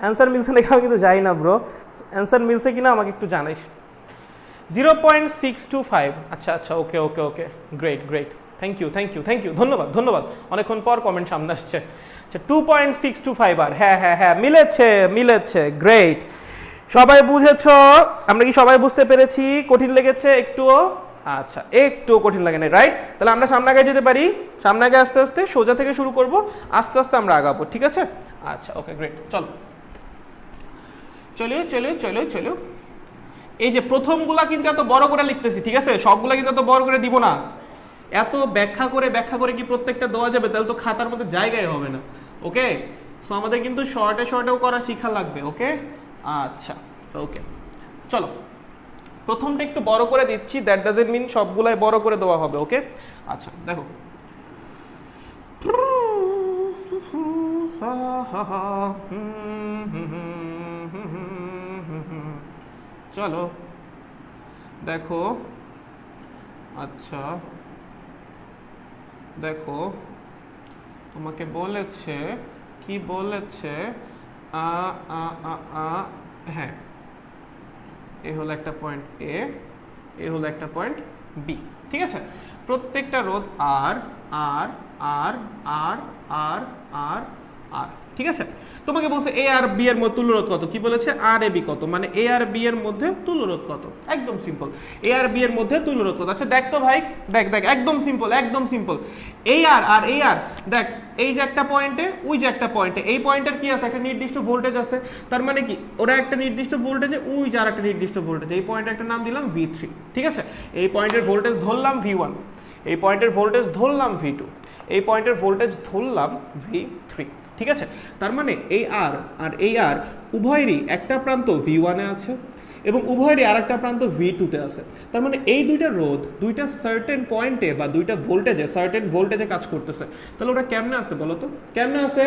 অ্যান্সার মিলছে নাকি আমি কিন্তু যাই না ব্রো, অ্যান্সার মিলছে কিনা আমাকে একটু জানাইস। 0.625, আচ্ছা ওকে, গ্রেট, থ্যাংক ইউ, ধন্যবাদ, অনেকক্ষণ পর কমেন্ট সামনে আসছে। আচ্ছা 2.625 আর, হ্যাঁ মিলেছে, গ্রেট। সবাই বুঝেছো? আমরা কি সবাই বুঝতে পেরেছি? কঠিন লেগেছে একটুও? আচ্ছা, একটু কঠিন লাগে না, রাইট? তাহলে আমরা সামনে আগে যেতে পারি, সামনে আগে আস্তে আস্তে সোজা থেকে শুরু করব, আস্তে আস্তে আমরা আগাবো, ঠিক আছে? আচ্ছা ওকে গ্রেট, চলো। এই যে প্রথমগুলা কিন্তু এত বড় করে লিখতেছি, ঠিক আছে? সবগুলা কিন্তু এত বড় করে দিব না, এত ব্যাখ্যা করে কি প্রত্যেকটা দেওয়া যাবে? তাহলে তো খাতার মধ্যে জায়গায় হবে না, ওকে? সো আমাদের কিন্তু শর্টেও করা শিখা লাগবে, ওকে? আচ্ছা ওকে, চলো প্রথমটা একটু বড় করে দিচ্ছি, দ্যাট ডাজন্ট মিন সবগুলাই বড় করে দেওয়া হবে, ওকে? আচ্ছা দেখো, চলো দেখো, আচ্ছা দেখো তোমাকে বলেছে, কি বলেছে, হ্যাঁ এ হলো একটা পয়েন্ট এ, এ হলো একটা পয়েন্ট বি, ঠিক আছে? প্রত্যেকটা রোধ আর আর আর আর আর আর আর, ঠিক আছে? তোমাকে বলছে এ আর বি এর মধ্যে তুল্যরোধ কত, কি বলেছে? আর এ বি কত, মানে এ আর বি এর মধ্যে তুল্যরোধ কত, একদম সিম্পল। এ আর বি এর মধ্যে তুল্যরোধ কত? আচ্ছা দেখ তো ভাই, দেখ একদম সিম্পল। এই আর এই আর, দেখ এই যে একটা পয়েন্টে, ওই যে একটা পয়েন্টে, এই পয়েন্টের কি আছে? একটা নির্দিষ্ট ভোল্টেজ আছে, তার মানে কি ওরা একটা নির্দিষ্ট ভোল্টেজে, ওই যে আর একটা নির্দিষ্ট ভোল্টেজ, এই পয়েন্টে একটা নাম দিলাম V3, ঠিক আছে? এই পয়েন্টের ভোল্টেজ ধরলাম V1, এই পয়েন্টের ভোল্টেজ ধরলাম V2, এই পয়েন্টের ভোল্টেজ ধরলাম V3, ঠিক আছে? তার মানে এই আর আর এই আর উভয়েরই একটা প্রান্ত V1 এ আছে এবং উভয়েরই আর একটা প্রান্ত V2 তে আছে। তার মানে এই দুইটা রোধ দুইটা সার্টেন পয়েন্টে বা দুইটা ভোল্টেজে, সার্টেন ভোল্টেজে কাজ করতেছে। তাহলে ওটা কেমনে আছে বলো তো? কেমনে আছে?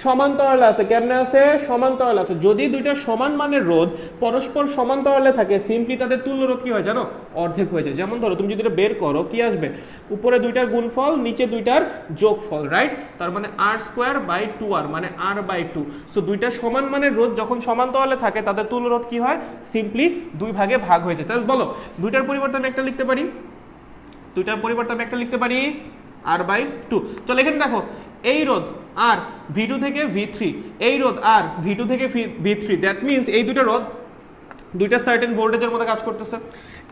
সমান্তরালে আছে। কেমনে আছে? সমান্তরালে আছে। যদি দুইটা সমান মানের রোধ পরস্পর সমান্তরালে থাকে, সিম্পলি তাদের তুল্য রোধ কি হয় জানো? অর্ধেক হয়ে যায়। যেমন ধরো তুমি যদি এটা বের করো, কি আসবে? উপরে দুইটার গুণফল, নিচে দুইটার যোগফল, রাইট? তার মানে r²/2r, মানে r/2। সো দুইটা সমান মানের রোধ যখন সমান্তরালে থাকে তাদের তুল্য রোধ কি হয়? সিম্পলি দুই ভাগে ভাগ হয়ে যায়। তাহলে বলো দুইটার পরিবর্তে আমি একটা লিখতে পারি, দুইটার পরিবর্তে আমি একটা লিখতে পারি R/2। চলো এখানে দেখো এই রোধ আর V2 থেকে V3, এই রোধ আর V2 থেকে V3, দ্যাট মিনস এই দুইটা রোধ দুইটা সার্টেন ভোল্টেজের মধ্যে কাজ করতেছে,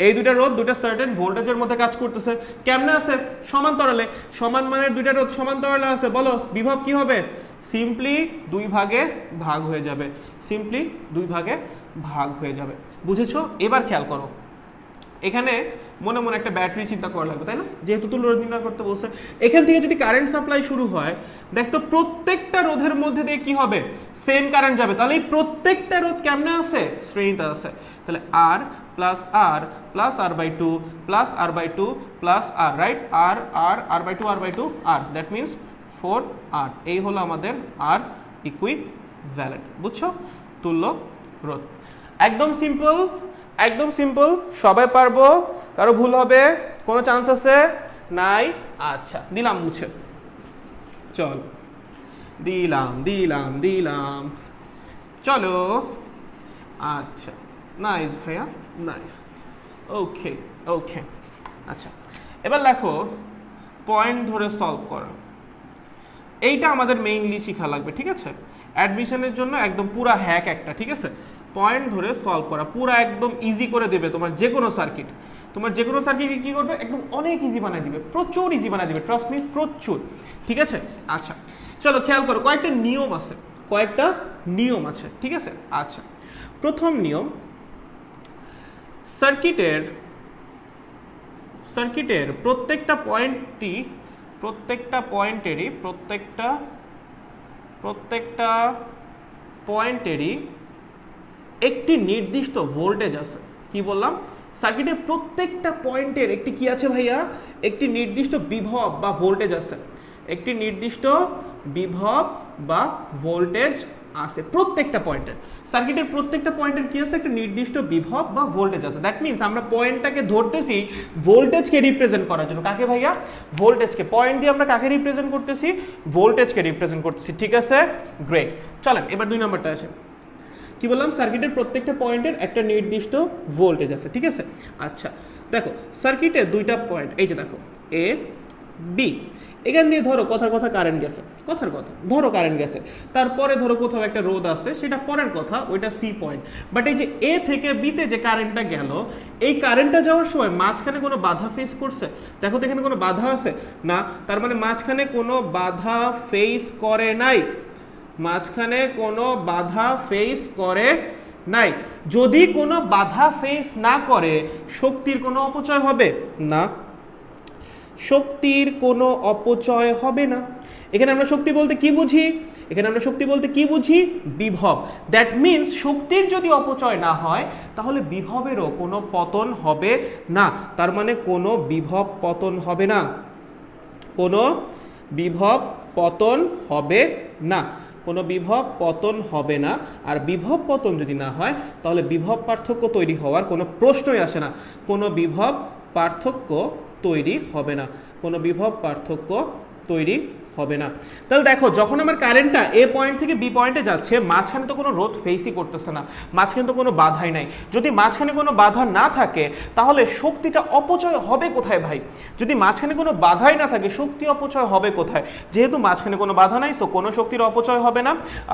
এই দুইটা রোধ দুইটা সার্টেন ভোল্টেজের মধ্যে কাজ করতেছে। কেমনে আছে? সমান্তরালে। সমান মানের দুইটা রোধ সমান্তরালে আছে, বলো বিভব কি হবে? সিম্পলি 2 ভাগে ভাগ হয়ে যাবে, সিম্পলি 2 ভাগে ভাগ হয়ে যাবে। বুঝেছো? এবার খেয়াল করো, এখানে মনে মনে একটা ব্যাটারি চিন্তা করা লাগবে, তাই না? যেহেতু তুল্য রোধ নির্ণয় করতে বলছে, এখান থেকে যদি কারেন্ট সাপ্লাই শুরু হয়, দেখতো প্রত্যেকটা রোধের মধ্যে দিয়ে কি হবে? সেম কারেন্ট যাবে। তাহলে এই প্রত্যেকটা রোধ কেমনে আছে? শ্রেণীতে আছে। তাহলে R plus R plus R/2 plus R/2 plus R, right? R/2 R/2 R, that means 4R। এই হলো আমাদের R ইকুইভ্যালেন্ট। বুঝছো? তুল্য রোধ। একদম সিম্পল, একদম সিম্পল, সবাই পারবো। কারো ভুল হবে? কোনো চান্স আছে? নাই? আচ্ছা, দিলাম মুছে। চল, দিলাম। চলো, আচ্ছা, নাইস ভাইয়া, নাইস। ওকে। আচ্ছা, এবার লেখো পয়েন্ট ধরে সলভ করা। এইটা আমাদের মেইনলি শেখা লাগবে, ঠিক আছে? অ্যাডমিশনের জন্য একদম পুরা হ্যাক একটা, ঠিক আছে? পয়েন্ট ধরে সলভ করা পুরা একদম ইজি করে দেবে তোমার যে কোনো সার্কিট। তোমার যে কোনো সার্কিটকে কি করবে? একদম অনেক ইজি বানায় দিবে, প্রচুর ইজি বানায় দিবে, ট্রাস্ট মি, প্রচুর। ঠিক আছে? আচ্ছা, চলো খেয়াল করো, কয়েকটা নিয়ম আছে, ঠিক আছে? আচ্ছা, প্রথম নিয়ম, সার্কিটের প্রত্যেকটা পয়েন্টেরই একটি নির্দিষ্ট ভোল্টেজ আছে। কি বললাম? সার্কিটের প্রত্যেকটা পয়েন্টের একটি কি আছে ভাইয়া? একটি নির্দিষ্ট বিভব বা ভোল্টেজ আছে। একটি নির্দিষ্ট বিভব বা ভোল্টেজ আছে প্রত্যেকটা পয়েন্টের। সার্কিটের প্রত্যেকটা পয়েন্টের কি আছে? একটা নির্দিষ্ট বিভব বা ভোল্টেজ আছে। দ্যাট মিনস আমরা পয়েন্টটাকে ধরতেছি ভোল্টেজকে রিপ্রেজেন্ট করার জন্য। কাকে ভাইয়া? ভোল্টেজকে। পয়েন্ট দিয়ে আমরা কাকে রিপ্রেজেন্ট করতেছি? ভোল্টেজকে রিপ্রেজেন্ট করতেছি। ঠিক আছে, গ্রেট। চলেন এবার 2 নম্বরটা আসে। কি বললাম? সার্কিটের প্রত্যেকটা পয়েন্টের একটা নির্দিষ্ট ভোল্টেজ আছে, ঠিক আছে? আচ্ছা, দেখো সার্কিটে দুইটা পয়েন্ট, এই যে দেখো এ বি, এখান দিয়ে ধরো কথা কারেন্ট গেছে, ধরো কারেন্ট গেছে, তারপরে ধরো কোথাও একটা রোধ আছে, সেটা পরের কথা, ওইটা সি পয়েন্ট। বাট এই যে এ থেকে বিতে যে কারেন্টটা গেল, এই কারেন্টটা যাওয়ার সময় মাঝখানে কোনো বাধা ফেস করছে? দেখো তো এখানে কোনো বাধা আছে না, তার মানে মাঝখানে কোনো বাধা ফেস করে নাই, মাঝখানে কোনো বাধা ফেস করে নাই। যদি কোনো বাধা ফেস না করে, শক্তির কোনো অপচয় হবে না, শক্তির কোনো অপচয় হবে না। এখানে আমরা শক্তি বলতে কি বুঝি? বিভব। দ্যাট মিনস শক্তির যদি অপচয় না হয়, তাহলে বিভবেরও কোনো পতন হবে না। তার মানে কোনো বিভব পতন হবে না, কোনো বিভব পতন হবে না, কোনো বিভব পতন হবে না। আর বিভব পতন যদি না হয়, তাহলে বিভব পার্থক্য তৈরি হওয়ার কোনো প্রশ্নই আসে না, কোনো বিভব পার্থক্য তৈরি হবে না, কোনো বিভব পার্থক্য তৈরি হবে না। তাহলে দেখো, যখন আমার কারেন্টটা এ পয়েন্ট থেকে বি পয়েন্টে যাচ্ছে, মাঝখানে তো কোনো রোধ ফেসই করতেছে না, মাঝখানে তো কোনো বাধাই নাই। যদি মাঝখানে কোনো বাধা না থাকে, তাহলে শক্তিটা অপচয় হবে কোথায় ভাই? যদি মাঝখানে কোনো বাধাই না থাকে, শক্তি অপচয় হবে কোথায়? যেহেতু মাঝখানে কোনো বাধা নাই, সো কোনো শক্তির অপচয় হবে না,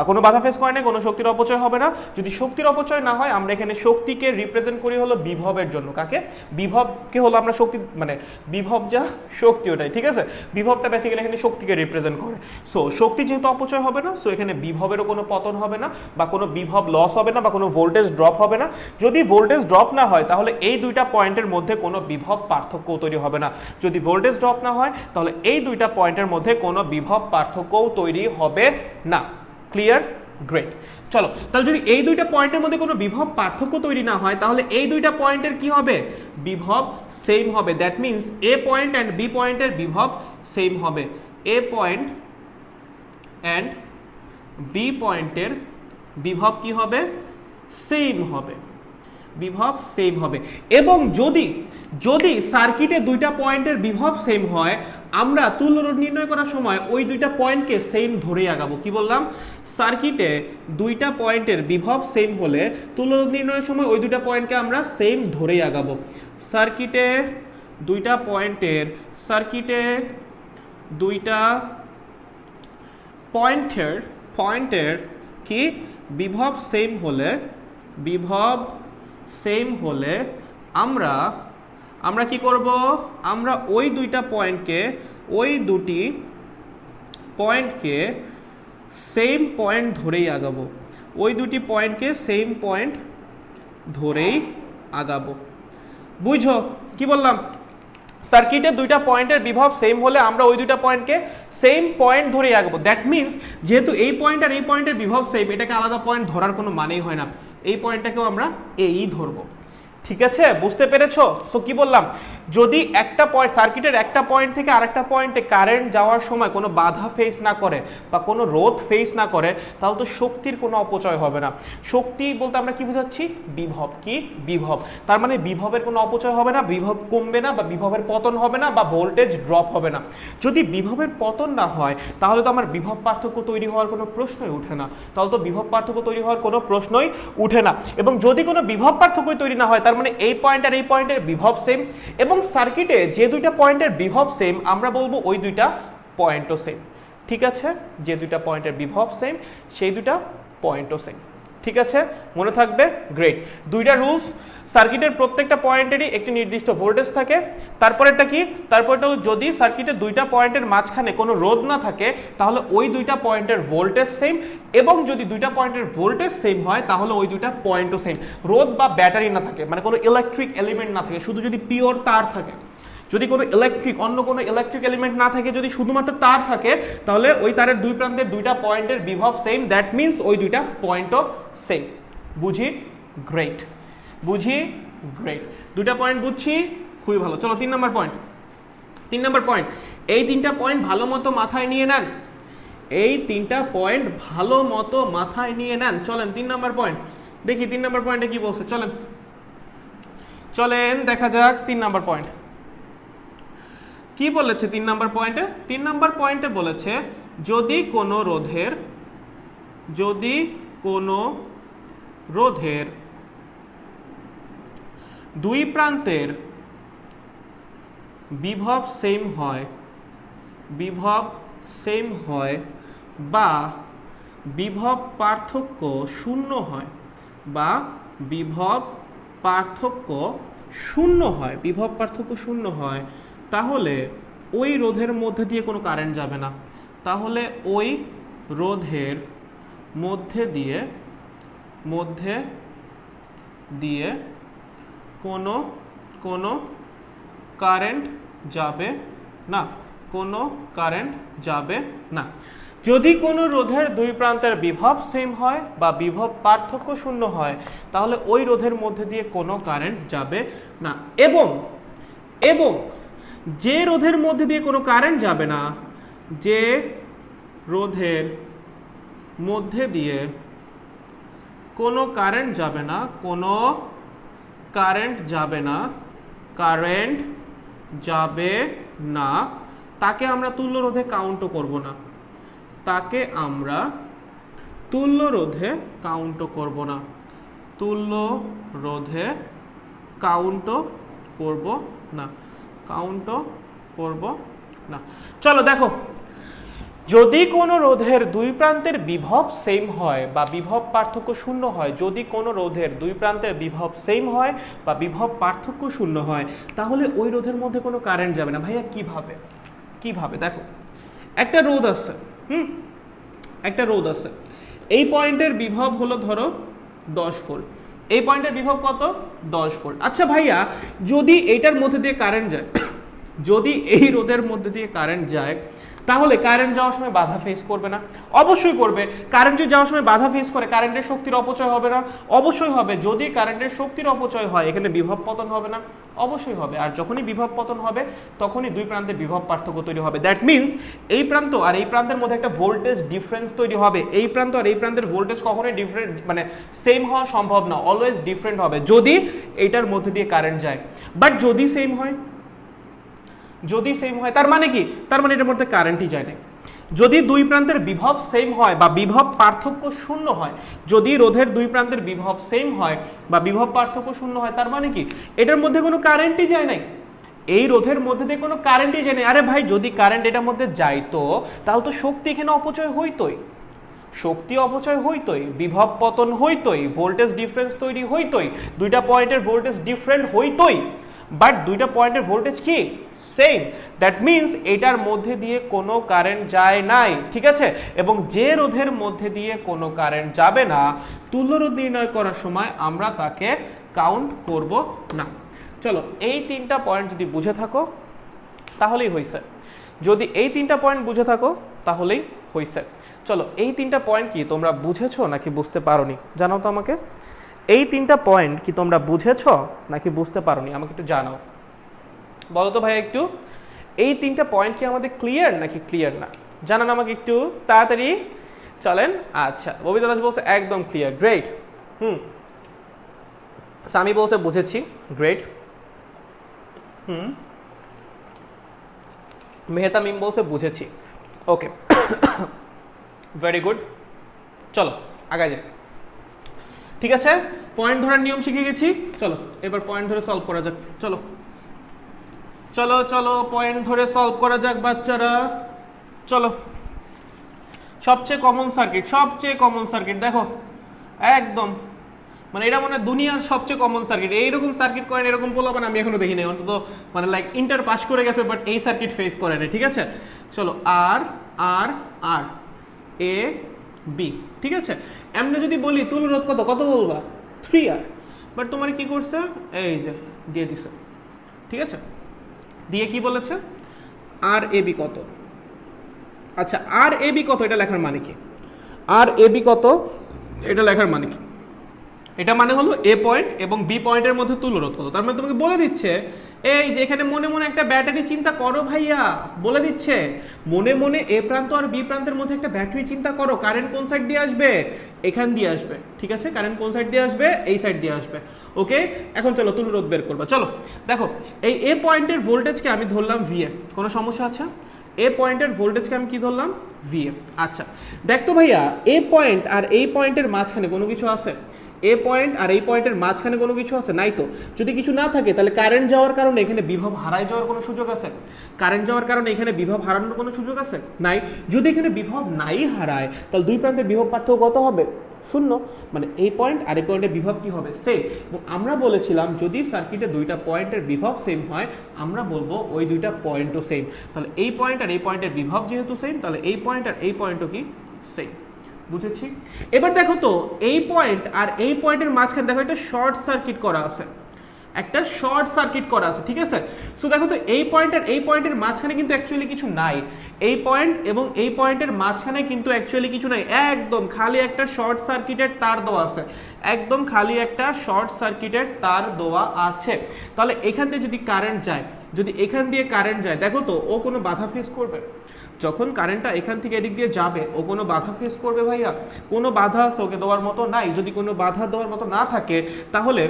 কোনো বাধা ফেস করে না, কোনো শক্তির অপচয় হবে না। যদি শক্তির অপচয় না হয়, আমরা এখানে শক্তিকে রিপ্রেজেন্ট করি হলো বিভবের জন্য। কাকে? বিভবকে হলো আমরা শক্তি, মানে বিভব যা শক্তি ওটাই, ঠিক আছে? বিভবটা বেসিক্যালি এখানে শক্তিকে রিপ্রেজেন্ট করে। সো শক্তি যেহেতু অপচয় হবে না, সো এখানে বিভবেরও কোনো পতন হবে না, বা কোনো বিভব লস হবে না, বা কোনো ভোল্টেজ ড্রপ হবে না। যদি ভোল্টেজ ড্রপ না হয়, তাহলে এই দুইটা পয়েন্টের মধ্যে কোনো বিভব পার্থক্য তৈরি হবে না। যদি ভোল্টেজ ড্রপ না হয়, তাহলে এই দুইটা পয়েন্টের মধ্যে কোনো বিভব পার্থক্যও তৈরি হবে না। ক্লিয়ার? গ্রেট। চলো, তাহলে যদি এই দুইটা পয়েন্টের মধ্যে কোনো বিভব পার্থক্য তৈরি না হয়, তাহলে এই দুইটা পয়েন্টের কি হবে? বিভব সেম হবে। That means A point and B পয়েন্টের বিভব সেম হবে। এ পয়েন্ট অ্যান্ড বি পয়েন্টের বিভব কি হবে? সেম হবে, বিভব সেম হবে। এবং যদি সার্কিটে দুইটা পয়েন্টের বিভব সেম হয়, আমরা তুল্য রোধ নির্ণয় করার সময় ওই দুইটা পয়েন্টকে সেম ধরে আগাবো। কি বললাম? সার্কিটে দুইটা পয়েন্টের বিভব সেম হলে তুল্য রোধ নির্ণয়ের সময় ওই দুইটা পয়েন্টকে আমরা সেম ধরেই আগাবো। সার্কিটে দুইটা পয়েন্টের সার্কিটে দুইটা পয়েন্টের কি বিভব সেম হলে আমরা কি করব, আমরা ওই দুটি পয়েন্টকে সেম পয়েন্ট ধরেই আগাবো, ওই দুটি পয়েন্টকে সেম পয়েন্ট ধরেই আগাবো। বুঝো কি বললাম? সার্কিটের দুইটা পয়েন্টের বিভব সেম হলে আমরা ওই দুইটা পয়েন্টকে সেম পয়েন্ট ধরেই আগাবো। দ্যাট মিনস যেহেতু এই পয়েন্ট আর এই পয়েন্টের বিভব সেম, এটাকে আলাদা পয়েন্ট ধরার কোনো মানেই হয় না, এই পয়েন্টটাকেও আমরা এই ধরবো। ঠিক আছে, বুঝতে পেরেছো? সো কি বললাম, যদি একটা পয়েন্ট সার্কিটের একটা পয়েন্ট থেকে আরেকটা পয়েন্টে কারেন্ট যাওয়ার সময় কোনো বাধা ফেস না করে বা কোনো রোধ ফেস না করে, তাহলে তো শক্তির কোনো অপচয় হবে না। শক্তি বলতে আমরা কি বোঝাচ্ছি? বিভব। কি বিভব? তার মানে বিভবের কোনো অপচয় হবে না, বিভব কমবে না, বা বিভবের পতন হবে না, বা ভোল্টেজ ড্রপ হবে না। যদি বিভবের পতন না হয় তাহলে তো আমার বিভব পার্থক্য তৈরি হওয়ার কোনো প্রশ্নই উঠে না, তাহলে তো বিভব পার্থক্য তৈরি হওয়ার কোনো প্রশ্নই উঠে না। এবং যদি কোনো বিভব পার্থক্য তৈরি না হয়, তার মানে এই পয়েন্ট আর এই পয়েন্টের বিভব সেম, এবং সার্কিটে যে দুইটা পয়েন্টের বিভব সেম আমরা বলবো ওই দুইটা পয়েন্টও সেম। ঠিক আছে, যে দুইটা পয়েন্টের বিভব সেম সেই দুইটা পয়েন্টও সেম। ঠিক আছে, মনে থাকবে? গ্রেট। দুইটা রুলস, সার্কিটের প্রত্যেকটা পয়েন্টেরই একটি নির্দিষ্ট ভোল্টেজ থাকে। তারপরেরটা কি? তারপরটা যদি সার্কিটের দুইটা পয়েন্টের মাঝখানে কোনো রোধ না থাকে তাহলে ওই দুইটা পয়েন্টের ভোল্টেজ সেম, এবং যদি দুইটা পয়েন্টের ভোল্টেজ সেম হয় তাহলে ওই দুইটা পয়েন্টও সেম। রোধ বা ব্যাটারি না থাকে, মানে কোনো ইলেকট্রিক এলিমেন্ট না থাকে, শুধু যদি পিওর তার থাকে, যদি কোনো অন্য কোনো ইলেকট্রিক এলিমেন্ট না থাকে, যদি শুধুমাত্র তার থাকে, তাহলে ওই তারের দুই প্রান্তের দুইটা পয়েন্টের বিভব সেম, দ্যাট মিনস ওই দুইটা পয়েন্টও সেম। বুঝি? গ্রেট। বুঝি? গ্রেট। দুইটা পয়েন্ট বুঝছি, খুবই ভালো। চলো 3 নম্বর পয়েন্ট। 3 নম্বর পয়েন্ট, এই তিনটা পয়েন্ট ভালো মতো মাথায় নিয়ে নেন, এই তিনটা পয়েন্ট ভালো মতো মাথায় নিয়ে নেন। চলেন 3 নম্বর পয়েন্ট দেখি, 3 নম্বর পয়েন্টে কি বলছে। চলেন দেখা যাক 3 নম্বর পয়েন্ট কি বলেছে। 3 নম্বর পয়েন্টে 3 নম্বর পয়েন্টে বলেছে যদি কোনো রোধের দুই প্রান্তের বিভব সেম হয় বা বিভব পার্থক্য শূন্য হয়, তাহলে ওই রোধের মধ্যে দিয়ে কোনো কারেন্ট যাবে না, তাহলে ওই রোধের মধ্যে দিয়ে কোনো কারেন্ট যাবে না, যদি কোনো রোধের দুই প্রান্তের বিভব সেম হয় বা বিভব পার্থক্য শূন্য হয় তাহলে ওই রোধের মধ্যে দিয়ে কোনো কারেন্ট যাবে না। এবং যে রোধের মধ্যে দিয়ে কোনো কারেন্ট যাবে না, যে রোধের মধ্যে দিয়ে কোনো কারেন্ট যাবে না, তাকে আমরা তুল্য রোধে কাউন্টও করব না, তুল্য রোধে কাউন্টও করব না। চলো দেখো, যদি কোনো রোধের দুই প্রান্তের বিভব সেম হয় বা বিভব পার্থক্য শূন্য হয়, যদি কোনো রোধের দুই প্রান্তের বিভব সেম হয় বা বিভব পার্থক্য শূন্য হয়, তাহলে ওই রোধের মধ্যে কোনো কারেন্ট যাবে না। ভাইয়া কিভাবে? দেখো, একটা রোধ আছে, এই পয়েন্টের বিভব হলো ধরো 10 ভোল্ট, এই পয়েন্টের বিভব কত? 10 ভোল্ট। আচ্ছা ভাইয়া, যদি এইটার মধ্যে দিয়ে কারেন্ট যায়, যদি এই রোধের মধ্যে দিয়ে কারেন্ট যায়, তাহলে কারেন্ট যাওয়ার সময় বাধা ফেস করবে না? অবশ্যই করবে। কারেন্ট যদি যাওয়ার সময় বাধা ফেস করে, কারেন্টের শক্তির অপচয় হবে না? অবশ্যই হবে। যদি কারেন্টের শক্তির অপচয় হয়, এখানে বিভব পতন হবে না? অবশ্যই হবে। আর যখনই বিভব পতন হবে তখনই দুই প্রান্তের বিভব পার্থক্য তৈরি হবে। দ্যাট মিনস এই প্রান্ত আর এই প্রান্তের মধ্যে একটা ভোল্টেজ ডিফারেন্স তৈরি হবে। এই প্রান্ত আর এই প্রান্তের ভোল্টেজ কখনোই ডিফারেন্ট, মানে সেম হওয়া সম্ভব না, অলওয়েজ ডিফারেন্ট হবে যদি এইটার মধ্যে দিয়ে কারেন্ট যায়। বাট যদি সেম হয়, তার মানে কি? তার মানে এটার মধ্যে কারেন্টই যায় না। যদি দুই প্রান্তের বিভব সেম হয় বা বিভব পার্থক্য শূন্য হয়, যদি রোধের দুই প্রান্তের বিভব সেম হয় বা বিভব পার্থক্য শূন্য হয়, তার মানে কি? এটার মধ্যে কোনো কারেন্টই যায় নাই। এই রোধের মধ্যে দিয়ে কোনো কারেন্টই যায় না। আরে ভাই যদি কারেন্ট এটার মধ্যে যাইতো তাহলে তো শক্তি এখানে অপচয় হইতোই, শক্তি অপচয় হইতোই, বিভব পতন হইতোই, ভোল্টেজ ডিফারেন্স তৈরি হইতোই, দুইটা পয়েন্টের ভোল্টেজ ডিফারেন্ট হইতোই, বাট দুইটা পয়েন্টের ভোল্টেজ কি সেম। দ্যাট মিনস এটার মধ্যে দিয়ে কোনো কারেন্ট যায় নাই, ঠিক আছে। এবং যে রোধের মধ্যে দিয়ে কোনো কারেন্ট যাবে না, তুল্য রোধ নির্ণয় করার সময় আমরা তাকে কাউন্ট করব না। চলো এই তিনটা পয়েন্ট যদি বুঝে থাকো তাহলেই হইছে, যদি এই তিনটা পয়েন্ট বুঝে থাকো তাহলেই হইছে। চলো এই তিনটা পয়েন্ট কি তোমরা বুঝেছো নাকি বুঝতে পারোনি জানাও তো আমাকে। এই তিনটা পয়েন্ট কি তোমরা বুঝেছো নাকি বুঝতে পারোনি আমাকে একটু জানাও, বলো তো ভাই একটু। এই তিনটা পয়েন্ট কি আমাদের ক্লিয়ার নাকি ক্লিয়ার না, জানান আমাকে একটু তাড়াতাড়ি চলেন। আচ্ছা ববিতা দাস বলছে একদম ক্লিয়ার, গ্রেট। সামি বলছে বুঝেছি, গ্রেট। মেহতা মিম বলছে বুঝেছি, ওকে ভেরি গুড। চলো আগায় যাই, ঠিক আছে। পয়েন্ট ধরার নিয়ম শিখে গেছি, চলো এবার পয়েন্ট ধরে সলভ করা যাক। চলো চলো চলো পয়েন্ট ধরে সলভ করা যাক বাচ্চারা, চলো। সবচেয়ে কমন সার্কিট, সবচেয়ে কমন সার্কিট দেখো একদম, মানে এটা মনে হয় দুনিয়ার সবচেয়ে কমন সার্কিট। এইরকম সার্কিট করেন এরকম পোলাপান আমি এখনো দেখি নাই, অন্তত মানে লাইক ইন্টার পাস করে গেছে বাট এই সার্কিট ফেস করে না, ঠিক আছে। চলো আর আর আর এ বি, ঠিক আছে। এমনি যদি বলি তুল্য রোধ কত, কত বলবা 3R, বাট তোমার কি করছে এই যে দিয়ে দিছে, ঠিক আছে। দিয়ে কি বলেছে আর এ বি কত। আচ্ছা আর এ বি কত এটা লেখার মানে কি, আর এ বি কত এটা লেখার মানে কি, এটা মানে হলো এ পয়েন্ট এবং বি পয়েন্টের মধ্যে তুল্য রোধ কত। তার মানে তোমাকে বলে দিচ্ছে এই যে এখানে মনে মনে একটা ব্যাটারি চিন্তা করো ভাইয়া, বলে দিচ্ছে মনে মনে এ প্রান্ত আর বি প্রান্তের মধ্যে একটা ব্যাটারি চিন্তা করো, কারেন্ট কোন সাইড দিয়ে আসবে, এখান দিয়ে আসবে, ঠিক আছে। কারেন্ট কোন সাইড দিয়ে আসবে, এই সাইড দিয়ে আসবে, ওকে। এখন চলো তুল্য রোধ বের করবা। চলো দেখো এই এ পয়েন্টের ভোল্টেজকে আমি ধরলাম ভিএ, কোনো সমস্যা আছে? এ পয়েন্টের ভোল্টেজকে আমি কি ধরলাম ভিএ। আচ্ছা দেখতো ভাইয়া এ পয়েন্ট আর এই পয়েন্টের মাঝখানে কোনো কিছু আছে, এ পয়েন্ট আর এই পয়েন্টের মাঝখানে কোনো কিছু আছে নাই তো। যদি কিছু না থাকে তাহলে কারেন্ট যাওয়ার কারণে এখানে বিভব হারায় যাওয়ার কোনো সুযোগ আছে, কারেন্ট যাওয়ার কারণে এখানে বিভব হারানোর কোনো সুযোগ আছে নাই। যদি এখানে বিভব নাই হারায় তাহলে দুই প্রান্তের বিভব পার্থক্য কত হবে, শূন্য। মানে এই পয়েন্ট আর এই পয়েন্টের বিভব কি হবে, সেম। এবং আমরা বলেছিলাম যদি সার্কিটে দুইটা পয়েন্টের বিভব সেম হয় আমরা বলবো ওই দুইটা পয়েন্টও সেম। তাহলে এই পয়েন্ট আর এই পয়েন্টের বিভব যেহেতু সেম তাহলে এই পয়েন্ট আর এই পয়েন্টও কি সেম, বুঝেছি। এবার দেখো তো এই পয়েন্ট আর এই পয়েন্টের মাঝখানে দেখো একটা শর্ট সার্কিট করা আছে, একটা শর্ট সার্কিট করা আছে, ঠিক আছে। সো দেখো তো এই পয়েন্ট আর এই পয়েন্টের মাঝখানে কিন্তু অ্যাকচুয়ালি কিছু নাই, এই পয়েন্ট এবং এই পয়েন্টের মাঝখানে কিন্তু অ্যাকচুয়ালি কিছু নাই, একদম খালি একটা শর্ট সার্কিটের তার দেওয়া আছে, একদম খালি একটা শর্ট সার্কিটের তার দেওয়া আছে। তাহলে এখান দিয়ে যদি কারেন্ট যায়, যদি এখান দিয়ে কারেন্ট যায় দেখো তো ও কোনো বাধা ফেস করবে, যখন কারেন্টটা এখান থেকে এদিক দিয়ে যাবে ও কোনো বাধা ফেস করবে ভাইয়া, কোনো বাধা আছে ওকে দেওয়ার মতো নাই। যদি কোনো বাধা দেওয়ার মতো না থাকে তাহলে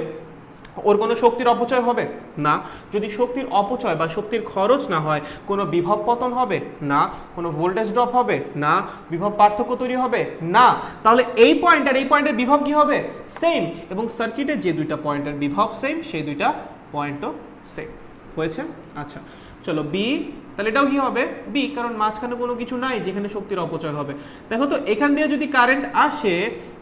ওর কোনো শক্তির অপচয় হবে না। যদি শক্তির অপচয় বা শক্তির খরচ না হয় কোনো বিভব পতন হবে না, কোনো ভোল্টেজ ড্রপ হবে না, বিভব পার্থক্য তৈরি হবে না। তাহলে এই পয়েন্ট আর এই পয়েন্টের বিভব কি হবে, সেম। এবং সার্কিটের যে দুইটা পয়েন্টের বিভব সেম সেই দুইটা পয়েন্টও সেম হয়েছে। আচ্ছা চলো বি, তাহলে এটাও কি হবে বি, কারণ মাঝখানে কোনো কিছু নাই যেখানে শক্তির অপচয় হবে। দেখো তো এখান দিয়ে যদি কারেন্ট আসে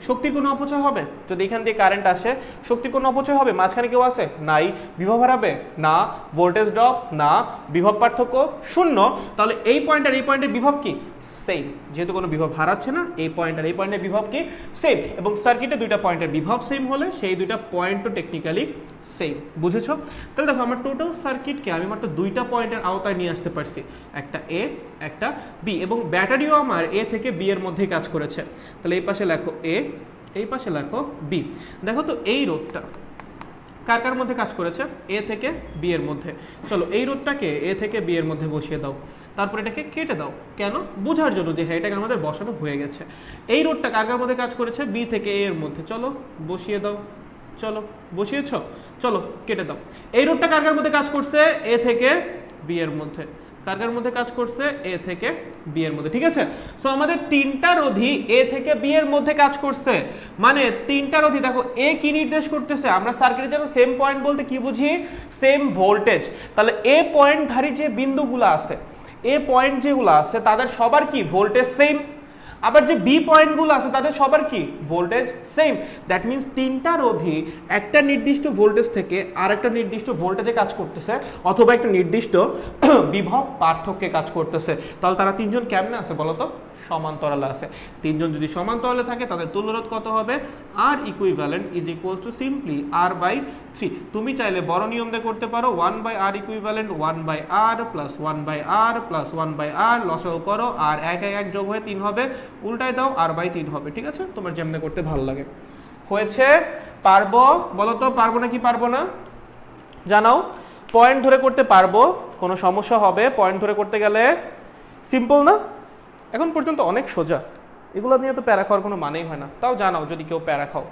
শক্তির কোনো অপচয় হবে, যদি এখান দিয়ে কারেন্ট আসে শক্তির কোনো অপচয় হবে, মাঝখানে কেউ আছে নাই, বিভব হারাবে না, ভোল্টেজ ড্রপ না, বিভব পার্থক্য শূন্য। তাহলে এই পয়েন্ট আর এই পয়েন্টের বিভব কি সেম, যেহেতু কোনো বিভব হারাচ্ছে না এই পয়েন্ট আর এই পয়েন্টের বিভব কি সেম। এবং সার্কিটে দুইটা পয়েন্টের বিভব সেম হলে সেই দুইটা পয়েন্টও টেকনিক্যালি সেম, বুঝেছো। তাহলে দেখো আমার টোটাল সার্কিটকে আমি মাত্র দুইটা পয়েন্টের আওতায় নিয়ে আসতে পারছি, একটা এ একটা বি, এবং ব্যাটারিও আমার এ থেকে বি এর মধ্যেই কাজ করেছে। তাহলে এই পাশে লেখো এ, এই পাশে লেখো বি। দেখো তো এই রোধটা কার কার মধ্যে কাজ করেছে, এ থেকে বি এর মধ্যে। চলো এই রোধটাকে এ থেকে বি এর মধ্যে বসিয়ে দাও, তারপর এটাকে কেটে দাও, কেন বোঝার জন্য যে হ্যাঁ এটাকে আমাদের বসানো হয়ে গেছে। এই রোধটা কার কার মধ্যে কাজ করেছে, বি থেকে এ এর মধ্যে, চলো বসিয়ে দাও, চলো বসিয়েছো, চলো কেটে দাও। এই রোধটা কার কার মধ্যে কাজ করছে, এ থেকে বি এর মধ্যে, কার কার মধ্যে কাজ করছে, এ থেকে বি এর মধ্যে, ঠিক আছে। সো আমাদের তিনটা রোধী এ থেকে বি এর মধ্যে কাজ করছে, মানে তিনটা রোধী দেখো এ কি নির্দেশ করতেছে, আমরা সার্কিটের জন্য সেম পয়েন্ট বলতে কি বুঝি, সেম ভোল্টেজ। তাহলে এ পয়েন্ট ধারী যে বিন্দুগুলো আছে, এ পয়েন্ট যেগুলো আছে তাদের সবার কি ভোল্টেজ সেম, আবার যে বি পয়েন্টগুলো আছে তাদের সবার কি ভোল্টেজ সেম। দ্যাট মিন্স তিনটা রোধী একটা নির্দিষ্ট ভোল্টেজ থেকে আর একটা নির্দিষ্ট ভোল্টেজে কাজ করতেছে, অথবা একটা নির্দিষ্ট বিভব পার্থক্যে কাজ করতেছে। তাহলে তারা তিনজন কেমনে আছে বলতো, সমান্তরালে আছে। তিনজন যদি সমান্তরালে থাকে তাদের তুল্যরোধ কত হবে, R equivalent is equals to simply R by 3। তুমি চাইলে বড় নিয়ম দিয়ে করতে পারো, 1 by R equivalent 1 by R plus 1 by R plus 1 by R, লসাগু করো আর 1 1 যোগ হয়ে 3 হবে, উল্টায় দাও আর বাই 3 হবে, ঠিক আছে। তোমার যেমনে করতে ভালো লাগে। হয়েছে, পারবো বলো তো, পারবো নাকি পারবো না জানাও। পয়েন্ট ধরে করতে পারবো, কোনো সমস্যা হবে পয়েন্ট ধরে করতে গেলে? সিম্পল না? এখন পর্যন্ত অনেক সোজা, এগুলো নিয়ে তো প্যারা খাওয়ার কোনো মানেই হয় না। তাও জানাও যদি কেউ প্যারা খাও,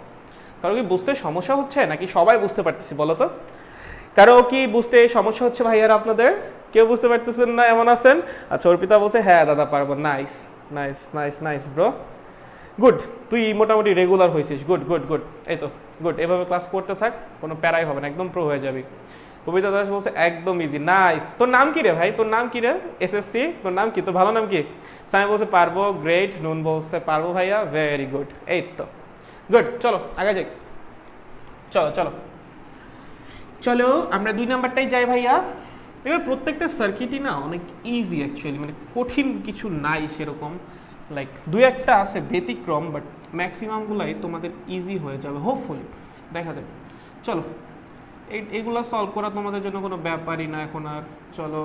কারো কি বুঝতে সমস্যা হচ্ছে নাকি সবাই বুঝতে পারতেছি বলো তো? কারো কি বুঝতে সমস্যা হচ্ছে ভাইয়ারা আপনাদের? কেউ বুঝতে পারতেছেন না এমন আছেন? আচ্ছা, অর্পিতা বলছে হ্যাঁ দাদা পারবো। Nice nice nice nice bro, good. তুই মোটামুটি রেগুলার হয়েছিস, গুড গুড গুড। এই তো গুড, এভাবে ক্লাস করতে থাক, কোনো প্যারাই হবে না, একদম প্রো হয়ে যাবি। কবিতা দাস বলছে একদম ইজি। নাইস। তোর নাম কি রে ভাই, তোর নাম কি রে? এসএসসি, তোর নাম কি, তোর ভালো নাম কি? সামি বলছে পারবো, গ্রেট। নুন বলছে পারবো ভাইয়া, ভেরি গুড। এই তো গুড, চলো আগে যাই, চলো চলো চলো আমরা 2 নাম্বারটাই যাই ভাইয়া। এবার প্রত্যেকটা সার্কিটই না অনেক ইজি অ্যাকচুয়ালি, মানে কঠিন কিছু নাই সেরকম, লাইক 2-1টা আছে ব্যতিক্রম, বাট ম্যাক্সিমামগুলাই তোমাদের ইজি হয়ে যাবে হোপফুলি, দেখা যাবে। চলো এইগুলো সলভ করা তোমাদের জন্য কোনো ব্যাপারই না এখন আর। চলো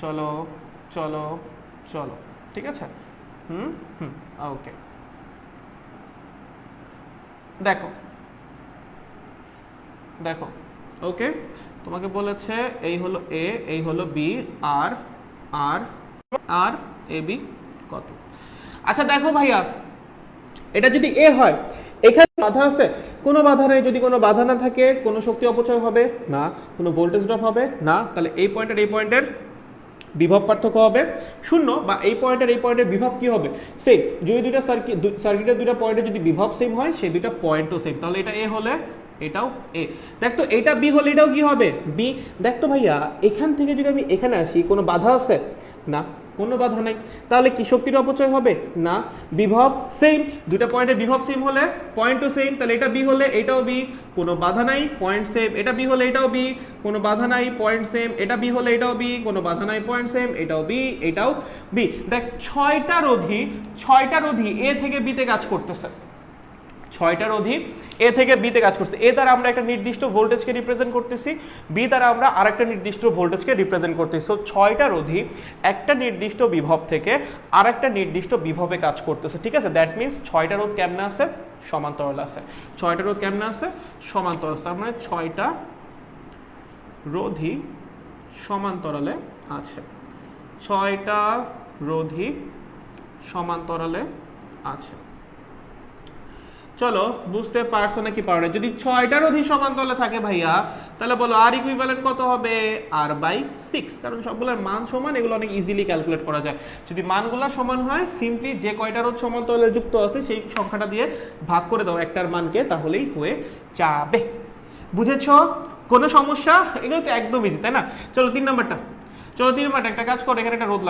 চলো চলো চলো, ঠিক আছে। ওকে, দেখো দেখো, ওকে, তোমাকে বলেছে এই হলো এ, এই হলো B, R R R A B কত। আচ্ছা দেখো ভাইয়া, এটা যদি এ হয়, এখানে বাধা আছে? কোনো বাধা নেই। যদি কোনো বাধা না থাকে কোনো শক্তি অপচয় হবে না, কোনো ভোল্টেজ ড্রপ হবে না। তাহলে এই পয়েন্টের বিভব পার্থক্য হবে শূন্য, বা এই পয়েন্টের বিভব কি হবে, সেম। যদি দুইটা সার্কিটের দুইটা পয়েন্টে যদি বিভব সেম হয়, সেই দুইটা পয়েন্টও সেম। তাহলে এটা এ হলে এটাও এ। দেখতো এটা বি হলে এটাও কি হবে, বি। দেখতো ভাইয়া, এখান থেকে যদি আমি এখানে আসি, কোনো বাধা আছে না, কোনো বাধা নাই। তাহলে কি শক্তির অপচয় হবে না, বিভব সেম। দুইটা পয়েন্টের বিভব সেম হলে পয়েন্টও সেম। তাহলে এটা বি হলে এটাও বি, কোনো বাধা নাই, পয়েন্ট সেম। এটা বি হলে এটাও বি, কোনো বাধা নাই, পয়েন্ট সেম। এটা বি হলে এটাও বি, কোনো বাধা নাই, পয়েন্ট সেম। এটাও বি, এটাও বি। দেখ, 6টা রোধী এ থেকে বিতে কাজ করতেছে, 6টা রোধী এ থেকে বিতে কাজ করছে। এ দ্বারা আমরা একটা নির্দিষ্ট ভোল্টেজকে রিপ্রেজেন্ট করতেছি, বি দ্বারা আমরা আরেকটা নির্দিষ্ট ভোল্টেজকে রিপ্রেজেন্ট করতেছি। সো 6টা রোধী একটা নির্দিষ্ট বিভব থেকে আরেকটা নির্দিষ্ট বিভবে কাজ করতেছে, ঠিক আছে। দ্যাট মিন্স 6টা রোধ কেমনে আছে, সমান্তরালে আছে। 6টা রোধ কেমনে আছে, সমান্তরাল। তার মানে 6টা রোধী সমান্তরালে আছে, 6টা রোধী সমান্তরালে আছে। চলো, বুঝতে পারছো নাকি পারো না? যদি 6টা রোধী সমান্তরালে থাকে ভাইয়া, তাহলে বলো আর ইকুইভ্যালেন্ট কত হবে, আর বাই 6। কারণ সবগুলোর মান সমান, এগুলো অনেক ইজিলি ক্যালকুলেট করা যায়। যদি মানগুলো সমান হয়, সিম্পলি যে কয়টা রোধ সমান্তরালে যুক্ত আছে সেই সংখ্যাটা দিয়ে ভাগ করে দাও একটার মানকে, তাহলেই হয়ে যাবে। বুঝেছো? কোনো সমস্যা? এগুলো তো একদম ইজি, তাই না? চলো 3 নাম্বারটা, একটা কাজ করো, এখানে একটা রোধ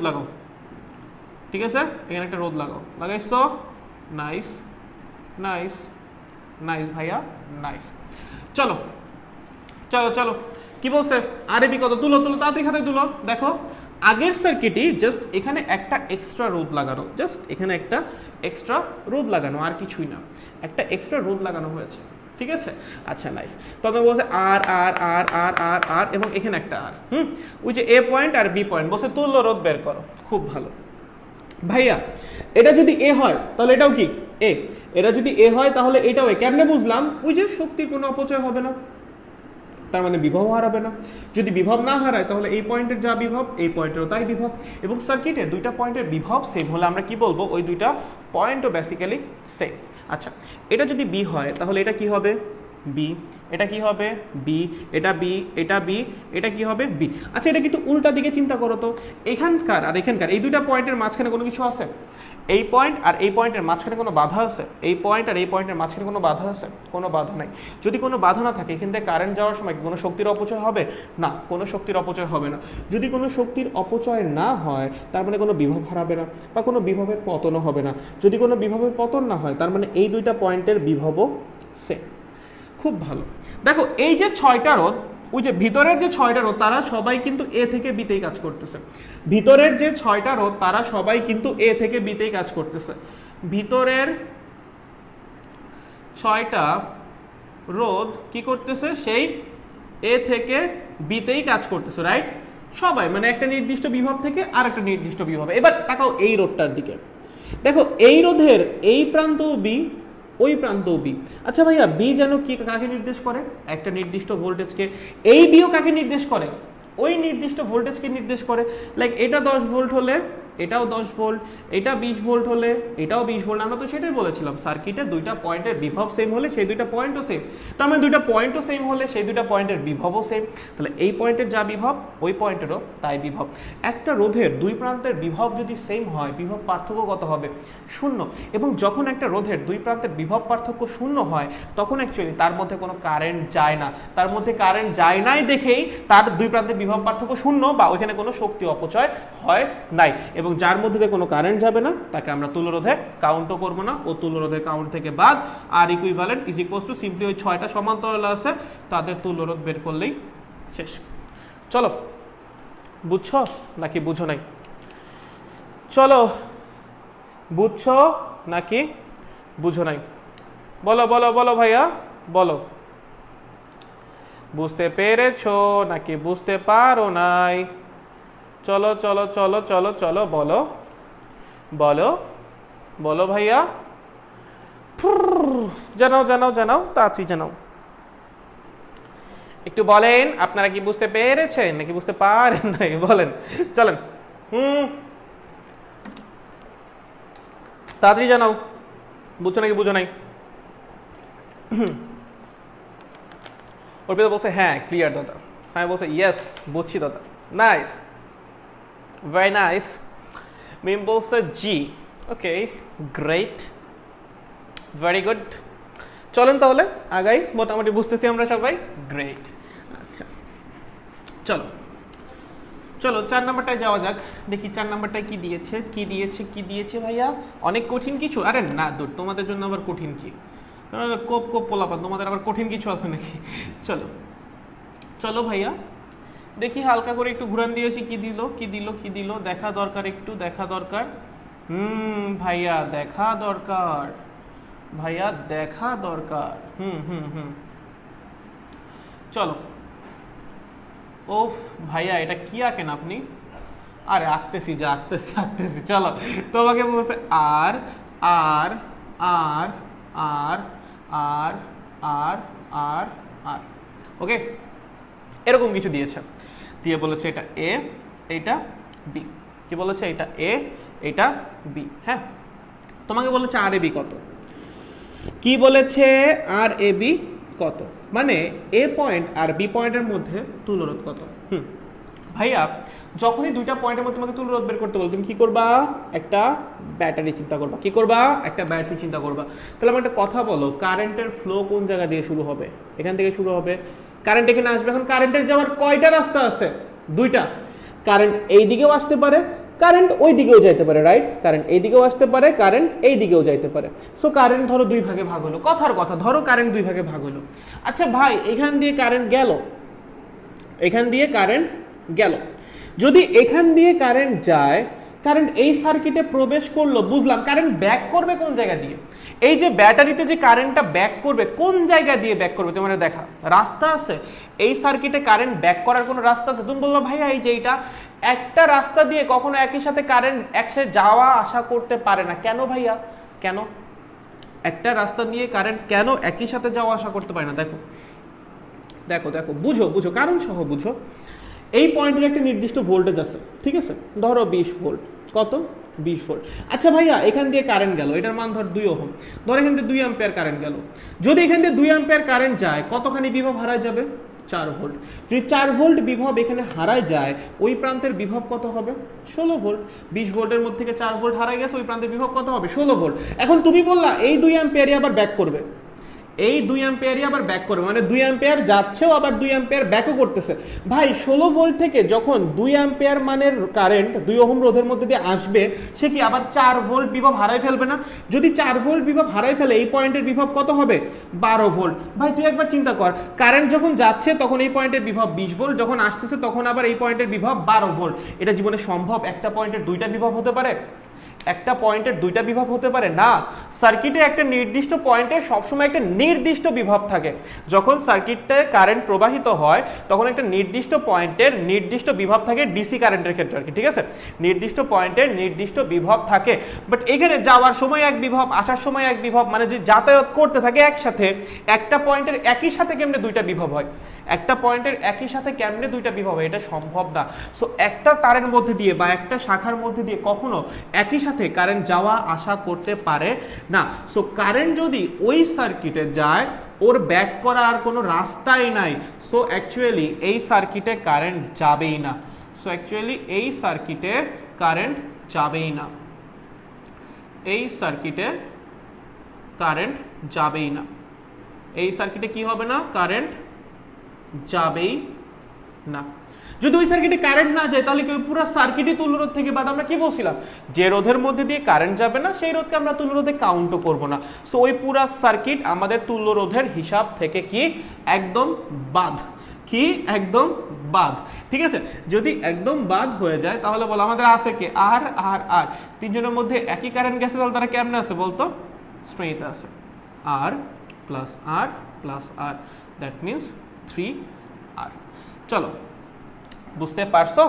লাগাও, ঠিক আছে। এখানে একটা রোধ লাগাও, লাগাইছো? নাইস নাইস নাইস ভাইয়া, নাইস। চলো চলো চলো, কি বলছে, আরে বি কত, তুলো তাড়াতাড়ি খাতায় তুলো। দেখো, আগের সার্কিটে জাস্ট এখানে একটা এক্সট্রা রোধ লাগানো, জাস্ট এখানে একটা এক্সট্রা রোধ লাগানো, আর কিছুই না, একটা এক্সট্রা রোধ লাগানো হয়েছে, ঠিক আছে। আচ্ছা নাইস। তখন বলছে আর আর আর আর আর আর এবং এখানে একটা আর, ওই যে এ পয়েন্ট আর বি পয়েন্ট, বলছে তুল্য রোধ বের করো। খুব ভালো ভাইয়া, এটা যদি এ হয় তাহলে এটাও কি এ, এটা যদি এ হয় তাহলে এটাও এ। কেমনে বুঝলাম? ওই যে শক্তির কোনো অপচয় হবে না, তার মানে বিভব হারাবে না। যদি বিভব না হারায় তাহলে এই পয়েন্টের যা বিভব এই পয়েন্টেরও তাই বিভব। এবং সার্কিটে দুইটা পয়েন্টের বিভব সেম হলে আমরা কি বলবো, ওই দুইটা পয়েন্টও বেসিক্যালি সেম। আচ্ছা, এটা যদি বি হয় তাহলে এটা কি হবে, বি, এটা কি হবে বি, এটা বি, এটা বি, এটা কি হবে বি। আচ্ছা এটা কিন্তু উল্টা দিকে চিন্তা করো তো, এখানকার আর এখানকার এই দুইটা পয়েন্টের মাঝখানে কোনো কিছু আছে? এই পয়েন্ট আর এই পয়েন্টের মাঝখানে কোনো বাধা আছে? এই পয়েন্ট আর এই পয়েন্টের মাঝখানে কোনো বাধা আছে? কোনো বাধা নাই। যদি কোনো বাধা না থাকে এখান থেকে কারেন্ট যাওয়ার সময় কোনো শক্তির অপচয় হবে না, কোনো শক্তির অপচয় হবে না। যদি কোনো শক্তির অপচয় না হয় তার মানে কোনো বিভব হারাবে না বা কোনো বিভবের পতনও হবে না। যদি কোনো বিভবের পতন না হয় তার মানে এই দুইটা পয়েন্টের বিভবও সেম। খুব ভালো। দেখো এই যে 6টা রোধ, ওই যে ভিতরের যে 6টা রোধ তারা সবাই কিন্তু এ থেকে বিতেই কাজ করতেছে। ভিতরের যে 6টা রোধ তারা সবাই কিন্তু এ থেকে বিতেই কাজ করতেছে। ভিতরের 6টা রোধ কি করতেছে? সেই এ থেকে বিতেই কাজ করতেছে, রাইট? সবাই মানে একটা নির্দিষ্ট বিভব থেকে আর একটা নির্দিষ্ট বিভব। এবার তাকাও এই রোধটার দিকে, দেখো এই রোধের এই প্রান্ত বি, ওই প্রান্ত বি। আচ্ছা ভাইয়া বি যেন কি কাকে নির্দেশ করে? একটা নির্দিষ্ট ভোল্টেজকে। এই বিও কাকে নির্দেশ করে? ওই নির্দিষ্ট ভোল্টেজকে নির্দেশ করে। লাইক এটা 10 ভোল্ট হলে এটাও 10 ভোল্ট, এটা 20 ভোল্ট হলে এটাও 20 ভোল্ট। আমরা তো সেটাই বলেছিলাম, সার্কিটের দুইটা পয়েন্টের বিভব সেম হলে সেই দুইটা পয়েন্টও সেম। তার মানে দুইটা পয়েন্টও সেম হলে সেই দুইটা পয়েন্টের বিভবও সেম। তাহলে এই পয়েন্টের যা বিভব ওই পয়েন্টেরও তাই বিভব। একটা রোধের দুই প্রান্তের বিভব যদি সেম হয় বিভব পার্থক্য কত হবে? 0। এবং যখন একটা রোধের দুই প্রান্তের বিভব পার্থক্য 0 হয় তখন অ্যাকচুয়ালি তার মধ্যে কোনো কারেন্ট যায় না। তার মধ্যে কারেন্ট যায় নাই দেখেই তার দুই প্রান্তের বিভব পার্থক্য 0 বা ওইখানে কোনো শক্তি অপচয় হয় নাই। এবং যার মধ্যে দিয়ে কোনো কারেন্ট যাবে না তাকে আমরা তুল্যরোধে কাউন্টও করবো না, ও তুল্যরোধের কাউন্ট থেকে বাদ। R equivalent is equals to simply ওই 6টা সমান্তরাল আছে তাদের তুল্যরোধ বের করলেই শেষ। চলো, বুঝছো নাকি বুঝো নাই? চলো, বুঝছো নাকি বুঝো নাই? বলো বলো বলো ভাইয়া বলো, বুঝতে পেরেছো নাকি বুঝতে পারো নাই? চলো চলো চলো চলো চলো বলো বলো বলো ভাইয়া, জানাও জানাও জানাও, তাড়াতাড়ি জানাও। একটু বলেন আপনারা কি বুঝতে পেরেছেন নাকি বুঝতে পারেন নাই? বলেন, চলেন। তাড়াতাড়ি জানাও, বুঝছো নাকি বুঝো নাই? অর্পিতা বলছে হ্যাঁ ক্লিয়ার দাদা। সামি বলছে ইয়েস বুঝছি দাদা, নাইস, ভেরি নাইস। মিম বলছে ji, okay great, very good. চলেন তাহলে আগাই, মোটামুটি বুঝতেছি আমরা সবাই, গ্রেট। আচ্ছা চলো চলো 4 নাম্বারটায় যাওয়া যাক, দেখি 4 নাম্বারটায় কি দিয়েছে কি দিয়েছে কি দিয়েছে ভাইয়া। অনেক কঠিন কিছু? আরে না দূর, তোমাদের জন্য আবার কঠিন কি? কোপ কোপ পোলাপান, তোমাদের আবার কঠিন কিছু আছে নাকি? চলো চলো ভাইয়া দেখি, হালকা করে একটু ঘুরান দিয়েছি, কি দিল কি দিল কি দিল, দেখা দরকার, একটু দেখা দরকার। ভাইয়া দেখা দরকার, ভাইয়া দেখা দরকার। চলো। ওফ ভাইয়া এটা কি আঁকেন আপনি? আরে আঁকতেছি যা, আঁকতেছি আঁকতেছি। চলো, তোমাকে বলছে আর আর আর আর আর আর আর আর, ওকে এরকম কিছু দিয়েছে, দিয়ে বলেছে এটা এ এটা বি। কি বলেছে? এটা এ এটা বি। হ্যাঁ, তোমাকে বলেছে আর এ বি কত। কি বলেছে? আর এ বি কত, মানে এ পয়েন্ট আর বি পয়েন্টের মধ্যে তুল্যরোধ কত। ভাইয়া যখনই দুইটা পয়েন্টের মধ্যে তোমাকে তুল্যরোধ বের করতে বলো, তুমি কি করবা? একটা ব্যাটারি চিন্তা করবা। কি করবা? একটা ব্যাটারি চিন্তা করবা। তাহলে আমার একটা কথা বলো, কারেন্টের ফ্লো কোন জায়গা দিয়ে শুরু হবে? এখান থেকে শুরু হবে, কারেন্ট এখানে আসবে। এখন কারেন্টের যাওয়ার কয়টা রাস্তা আছে? দুইটা। কারেন্ট এই দিকেও আসতে পারে, কারেন্ট ওই দিকেও যাইতে পারে, রাইট? কারেন্ট এই দিকেও আসতে পারে, কারেন্ট এই দিকেও যাইতে পারে। সো কারেন্ট ধরো দুই ভাগে ভাগ হলো, কথার কথা, ধরো কারেন্ট দুই ভাগে ভাগ হলো। আচ্ছা ভাই এখান দিয়ে কারেন্ট গেল, এখান দিয়ে কারেন্ট গেল, যদি এখান দিয়ে কারেন্ট যায়, কারেন্ট এই সার্কিটে প্রবেশ করলো, বুঝলাম। কারেন্ট ব্যাক করবে কোন জায়গা দিয়ে? এই যে ব্যাটারিতে যে কারেন্টটা ব্যাক করবে কোন জায়গা দিয়ে ব্যাক করবে? তোমার দেখা রাস্তা আছে? এই সার্কিটে কারেন্ট ব্যাক করার কোনো রাস্তা আছে? তুমি বললো ভাইয়া এই যে এইটা একটা রাস্তা দিয়ে কখনো একই সাথে কারেন্ট একসাথে যাওয়া আসা করতে পারে না। কেন ভাইয়া? কেন একটা রাস্তা দিয়ে কারেন্ট কেন একই সাথে যাওয়া আসা করতে পারে না? দেখো দেখো দেখো, বুঝো বুঝো, কারণ সহ বুঝো। এই পয়েন্টের একটা নির্দিষ্ট ভোল্টেজ আছে, ঠিক আছে? ধরো 20 ভোল্ট, কত 20 ভোল্ট। আচ্ছা ভাইয়া এখান দিয়ে কারেন্ট গেল, এটার মান ধর 2 ওহম, ধর এখান দিয়ে 2 অ্যাম্পিয়ার কারেন্ট গেল। যদি এখান দিয়ে 2 অ্যাম্পিয়ার কারেন্ট যায় কতখানি বিভব হারায় যাবে? 4 ভোল্ট। যদি 4 ভোল্ট বিভব এখানে হারায় যায় ওই প্রান্তের বিভব কত হবে? 16 ভোল্ট। 20 ভোল্টের মধ্যে থেকে 4 ভোল্ট হারায় গেছে, ওই প্রান্তের বিভব কত হবে? 16 ভোল্ট। এখন তুমি বললা এই 2 অ্যাম্পিয়ারই আবার ব্যাক করবে, এই 2 অ্যাম্পিয়ারই আবার ব্যাক করবে, মানে 2 অ্যাম্পিয়ার যাচ্ছেও আবার 2 অ্যাম্পিয়ার ব্যাকও করতেছে। ভাই 16 ভোল্ট থেকে যখন 2 অ্যাম্পিয়ার মানের কারেন্ট 2 ওহম রোধের মধ্যে দিয়ে আসবে সে কি আবার 4 ভোল্ট বিভব হারাই ফেলবে না? যদি 4 ভোল্ট বিভব হারাই ফেলে এই পয়েন্টের বিভব কত হবে? 12 ভোল্ট। ভাই তুই একবার চিন্তা কর, কারেন্ট যখন যাচ্ছে তখন এই পয়েন্টের বিভব 20 ভোল্ট, যখন আসতেছে তখন আবার এই পয়েন্টের বিভব 12 ভোল্ট। এটা জীবনে সম্ভব একটা পয়েন্টের দুইটা বিভব হতে পারে? একটা পয়েন্টের দুইটা বিভব হতে পারে না। সার্কিটে একটা নির্দিষ্ট পয়েন্টে সবসময় একটা নির্দিষ্ট বিভব থাকে। যখন সার্কিটে কারেন্ট প্রবাহিত হয় তখন একটা নির্দিষ্ট পয়েন্টের নির্দিষ্ট বিভব থাকে, ডিসি কারেন্টের ক্ষেত্রে আর কি, ঠিক আছে? নির্দিষ্ট পয়েন্টের নির্দিষ্ট বিভব থাকে। বাট এখানে যাওয়ার সময় এক বিভব, আসার সময় এক বিভব, মানে যে যাতায়াত করতে থাকে একসাথে, একটা পয়েন্টের একই সাথে কেমনে দুইটা বিভব হয়? একটা পয়েন্টের একই সাথে কেমনে দুইটা বিভব হয়? এটা সম্ভব না। সো একটা তারের মধ্যে দিয়ে বা একটা শাখার মধ্যে দিয়ে কখনো একই সাথে কারেন্ট যাওয়া আসা করতে পারে না। সো কারেন্ট যদি ওই সার্কিটে যায় ওর ব্যাক করার আর কোনো রাস্তাই নাই। সো অ্যাকচুয়ালি এই সার্কিটে কারেন্ট যাবেই না। সো অ্যাকচুয়ালি এই সার্কিটে কারেন্ট যাবেই না, এই সার্কিটে কারেন্ট যাবেই না, এই সার্কিটে কি হবে না? কারেন্ট যাবেই না। যদি ওই সার্কিটে কারেন্ট না যায় তাহলে কি ওই পুরো সার্কিটই তুল্য রোধ থেকে বাদ? আমরা কি বলছিলাম, যে রোধের মধ্যে দিয়ে কারেন্ট যাবে না সেই রোধকে আমরা তুল্য রোধে কাউন্টও করব না। সো ওই পুরো সার্কিট আমাদের তুল্য রোধের হিসাব থেকে কি একদম বাদ, কি একদম বাদ, ঠিক আছে? যদি একদম বাদ হয়ে যায় তাহলে বলো আমাদের আছে কি আর আর আর, তিনজনের মধ্যে একই কারেন্ট গেছে তাহলে তারা কেমনে আছে বলতো? শ্রেণীতে আছে, R plus R plus R, that means 3R। চলো বুঝতে পারছো?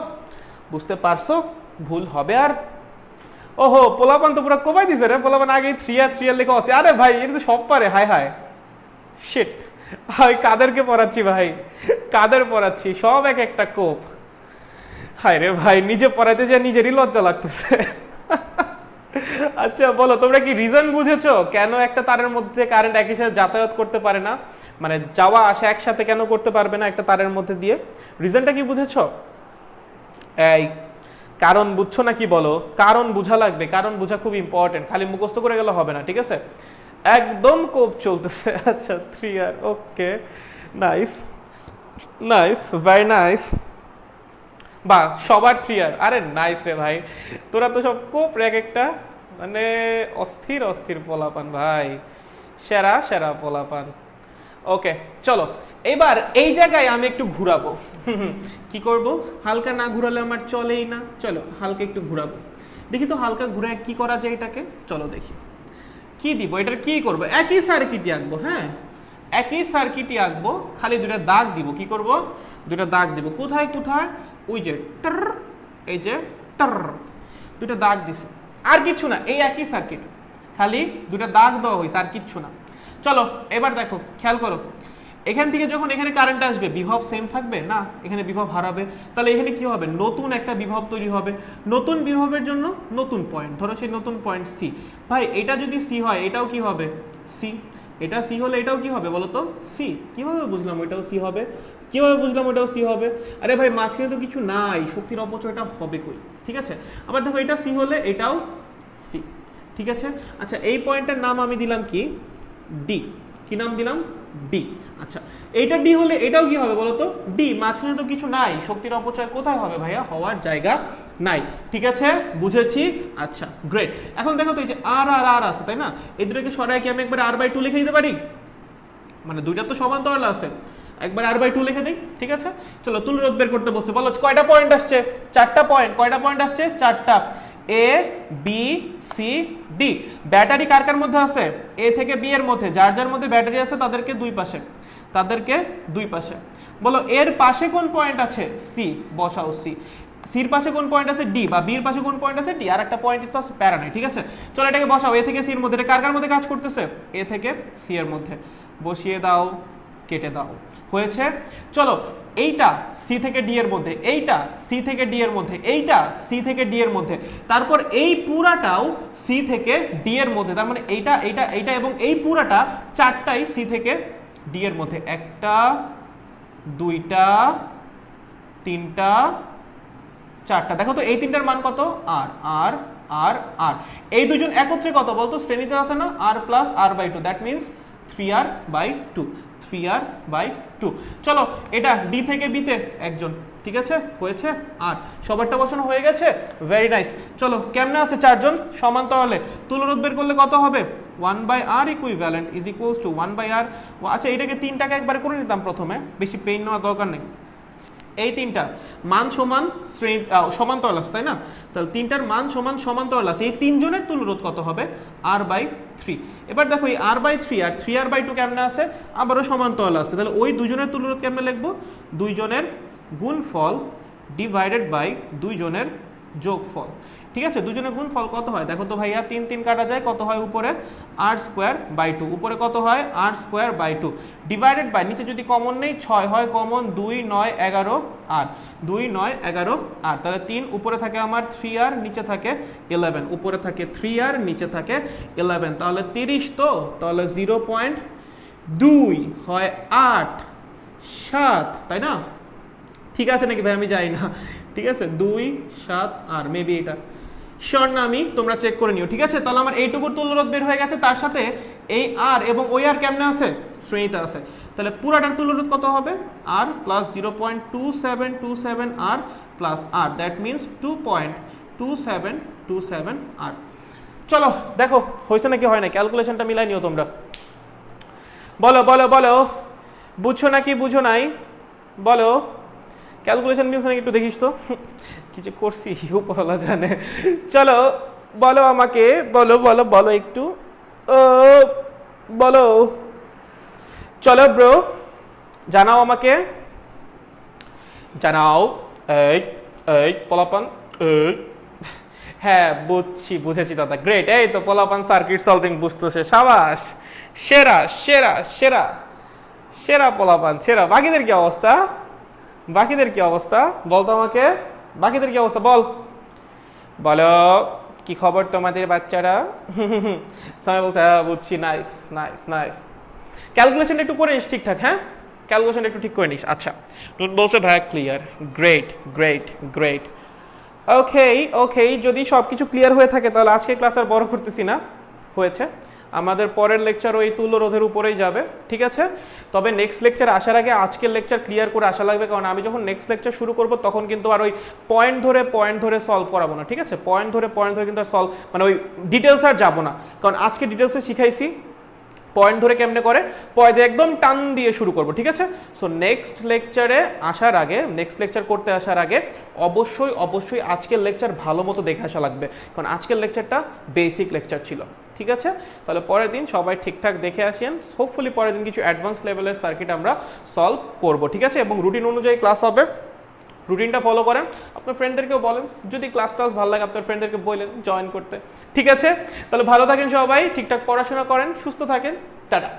বুঝতে পারছো? ভুল হবে আর? ওহো পোলাপান তো পুরো কোবাই দিছে রে, পোলাপান আগে 3R লেখা আছে। আরে ভাই এটা তো সব পারে, হায় হায় শিট। ভাই কাদেরকে পড়াচ্ছি ভাই, কাদের পড়াচ্ছি, সব এক একটা কোপ। হায় রে ভাই নিজে পড়াইতে যা নিজেরই লজ্জা লাগতেছে। আচ্ছা বলো তোমরা কি রিজন বুঝেছো কেন একটা তারের মধ্যে কারেন্ট একই সাথে যাতায়াত করতে পারে না, মানে যাওয়া আসা একসাথে কেন করতে পারবে না একটা তারের মধ্যে দিয়ে? রিজনটা কি বুঝেছো? এই কারণ বুঝছো না কি বলো? কারণ বুঝা লাগবে, কারণ বুঝা খুব ইম্পর্টেন্ট, খালি মুখস্থ করে গেলে হবে না, ঠিক আছে? একদম কোপ চলতেছে। আচ্ছা 3R, okay nice nice, very nice. বা সবার 3R, আরে নাইস রে ভাই, তোরা তো সব কোপ রে একটা, মানে অস্থির অস্থির পোলাপান ভাই, সেরা সেরা পোলাপান। ওকে চলো এবার এই জায়গায় আমি একটু ঘুরাবো। কি করব? হালকা না ঘুরালে আমার চলেই না, চলো হালকা একটু ঘুরাবো। দেখি তো হালকা ঘুরে কি করা যায় এটাকে, চলো দেখি কি দিব, এটার কি করব? একই সার্কিটই আঁকবো, হ্যাঁ একই সার্কিটই আঁকবো, খালি দুইটা দাগ দিব। কি করব? দুইটা দাগ দিব। কোথায় কোথায়? ওই যে টার, এই যে টার, দুইটা দাগ দিছি, আর কিছু না, এই একই সার্কিট, খালি দুইটা দাগ দেওয়া হয়েছে, আর কিচ্ছু না। চলো এবার দেখো খেয়াল করো, এখান থেকে যখন এখানে কারেন্ট আসবে বিভব সেম থাকবে না, এখানে বিভব হারাবে, তাহলে এখানে কি হবে? নতুন একটা বিভব তৈরি হবে। নতুন বিভবের জন্য নতুন পয়েন্ট, ধরো সেই নতুন পয়েন্ট সি। ভাই এটা যদি সি হয় এটাও কি হবে? সি। এটা সি হলে এটাও কি হবে বলো তো? সি। কিভাবে বুঝলাম ওইটাও সি হবে? কিভাবে বুঝলাম ওইটাও সি হবে? আরে ভাই মাঝখানে তো কিছু নাই, শক্তির অপচয়টা হবে কই, ঠিক আছে? আবার দেখো এটা সি হলে এটাও সি, ঠিক আছে? আচ্ছা এই পয়েন্টের নাম আমি দিলাম কি? ডি। কি নাম দিলাম? ডি। আচ্ছা এইটা ডি হলে এটাও কি হবে বলতো? ডি। মাঝখানে তো কিছু নাই, শক্তির অপচয় কোথায় হবে ভাইয়া? হওয়ার জায়গা নাই, ঠিক আছে? বুঝেছি। আচ্ছা গ্রেট। এখন দেখো তো এই যে আর আর আর আছে তাই না, এই দুটোকে সরাই কি আমি একবার r/2 লিখে দিতে পারি? মানে দুইটা তো সমান্তরাল আছে, একবার r/2 লিখে দিই, ঠিক আছে? চলো তুল্য রোধ বের করতে বলছে, বলো কয়টা পয়েন্ট আসছে? 4টা পয়েন্ট। কয়টা পয়েন্ট আসছে? 4টা। A B C D. Battery কার কার মধ্যে আছে? এ থেকে বি এর মধ্যে, যার যার মধ্যে ব্যাটারি আছে তাদেরকে দুই পাশে, তাদেরকে দুই পাশে। বলো এর পাশে কোন পয়েন্ট আছে? সি। বসাও সি। সির পাশে কোন পয়েন্ট আছে? ডি। বা বির পাশে কোন পয়েন্ট আছে? ডি। আর একটা পয়েন্ট আছে প্যারা নাই, ঠিক আছে? চলো এটাকে বসাও, এ থেকে সি এর মধ্যে। এটা কার কার মধ্যে কাজ করতেছে? এ থেকে সি এর মধ্যে। বসিয়ে দাও কেটে দাও। হয়েছে? চলো এইটা সি থেকে ডি এর মধ্যে, এইটা সি থেকে ডি এর মধ্যে, এইটা সি থেকে ডি এর মধ্যে, তারপর এই পুরাটাও সি থেকে ডি এর মধ্যে, তার মানে এইটা এইটা এইটা এবং এই পুরাটা চারটাই সি থেকে ডি এর মধ্যে। একটা, দুইটা, তিনটা, চারটা। দেখো তো এই তিনটার মান কত? আর আর আর আর। এই দুজন একত্রে কত বলতো? শ্রেণীতে আছে না R plus R by two, that means 3r/2, 3r/2। চলো এটা ডি থেকে বিতে একজন, ঠিক আছে? হয়েছে? আর সবারটা বসানো হয়ে গেছে, ভেরি নাইস। চলো কেমনে আছে চারজন সমান্তরালে, তুলরোধ বের করলে কত হবে? 1/r equivalent is equals two 1/r। আচ্ছা এটাকে তিনটাকে একবারে করে নিতাম প্রথমে, বেশি পেইন নেওয়ার দরকার নেই। এই তিনটা মান সমান শ্রেণী সমান্তরাল আছে, তাই না? তাহলে তিনটার মান সমান সমান্তরাল আছে, এই তিনজনের তুলরোধ কত হবে? r/3। এবার দেখো এই r/3 আর 3r/2 কেমনে আছে? আবারও সমান্তরাল আছে, তাহলে ওই দুজনের তুলরোধ কেমনে লিখবো? দুইজনের গুণফল ডিভাইডেড বাই দুইজনের যোগফল। ঠিক আছে? দুজনের গুণফল কত হয় দেখো তো ভাইয়া, 3 3 কাটা যায়, কত হয় উপরে? r²/2, উপরে কত হয়? r²/2 ডিভাইডেড বাই নিচে যদি কমন নেই 6 হয় কমন, 2 9 11 আর 2 9 11 আর, তাহলে 3 উপরে থাকে আমার 3r, নিচে থাকে 11, উপরে থাকে 3r, নিচে থাকে 11, তাহলে 30 তো, তাহলে 0.2 হয় 8 7, তাই না? ঠিক আছে নাকি ভাই? আমি যাই না, ঠিক আছে? 2 7 আর মেবি এটা শিওর না আমি, তোমরা চেক করে নিও, ঠিক আছে? তাহলে আমার এইটুকুর তুল্যরোধ বের হয়ে গেছে, তার সাথে এই আর এবং ওই আর কেমনে আছে? শ্রেণীতে আছে। তাহলে পুরাটার তুল্যরোধ কত হবে? R plus 0.2727 R plus R, that means 2.2727 R. চলো দেখো হয়েছে নাকি হয় না, ক্যালকুলেশনটা মিলাই নিও তোমরা। বলো বলো বলো, বুঝছো নাকি বুঝো নাই? বলো ক্যালকুলেশন মিলছে নাকি একটু দেখিস তো, কিছু করছি উপরওয়ালা জানে। চলো বলো আমাকে, বলো বলো বলো একটু, ও বলো, চলো ব্রো জানাও আমাকে, জানাও। এই এই পোলাপান, এই হ্যাঁ বুঝছি, বুঝেছি দাদা, গ্রেট। এই তো পোলাপান সার্কিট সলভিং বুঝতেছে, সাবাস, সেরা সেরা সেরা সেরা পোলাপান, সেরা। বাকিদের কি অবস্থা? বাকিদের কি অবস্থা বলতো আমাকে, বাকিদের কি অবস্থা বল, বলো কি খবর তোমাদের বাচ্চারা? সবাই বলছে হ্যাঁ বুঝছি, নাইস নাইস নাইস। ক্যালকুলেশন একটু করে নিস ঠিকঠাক, হ্যাঁ ক্যালকুলেশন একটু ঠিক করে নিস। আচ্ছা বলছে ভাই ক্লিয়ার, গ্রেট গ্রেট গ্রেট। ওকে ওকে, যদি সব কিছু ক্লিয়ার হয়ে থাকে তাহলে আজকে ক্লাস আর বড় করতেছি না, হয়েছে। আমাদের পরের লেকচার ওই তুল্যরোধের উপরেই যাবে, ঠিক আছে? তবে নেক্সট লেকচার আসার আগে আজকের লেকচার ক্লিয়ার করে আসা লাগবে, কারণ আমি যখন নেক্সট লেকচার শুরু করব তখন কিন্তু আর ওই পয়েন্ট ধরে সলভ করাবো না, ঠিক আছে? পয়েন্ট ধরে কিন্তু আর সলভ মানে ওই ডিটেলস আর যাবো না, কারণ আজকে ডিটেলসে শিখাইছি পয়েন্ট ধরে কেমনে করে, পয়েন্ট একদম টান দিয়ে শুরু করব, ঠিক আছে? সো নেক্সট লেকচারে আসার আগে, নেক্সট লেকচার করতে আসার আগে অবশ্যই অবশ্যই আজকের লেকচার ভালো মতো দেখে আসা লাগবে, কারণ আজকের লেকচারটা বেসিক লেকচার ছিল, ঠিক আছে? তাহলে পরের দিন সবাই ঠিকঠাক দেখে আসেন, হোপফুলি পরের দিন কিছু অ্যাডভান্স লেভেলের সার্কিট আমরা সলভ করব, ঠিক আছে? এবং রুটিন অনুযায়ী ক্লাস হবে, রুটিনটা ফলো করেন, আপনার ফ্রেন্ডদেরকেও বলেন, যদি ক্লাস ভালো লাগে আপনার ফ্রেন্ডদেরকে বললেন জয়েন করতে, ঠিক আছে? তাহলে ভালো থাকেন সবাই, ঠিকঠাক পড়াশোনা করেন, সুস্থ থাকেন, টাটা।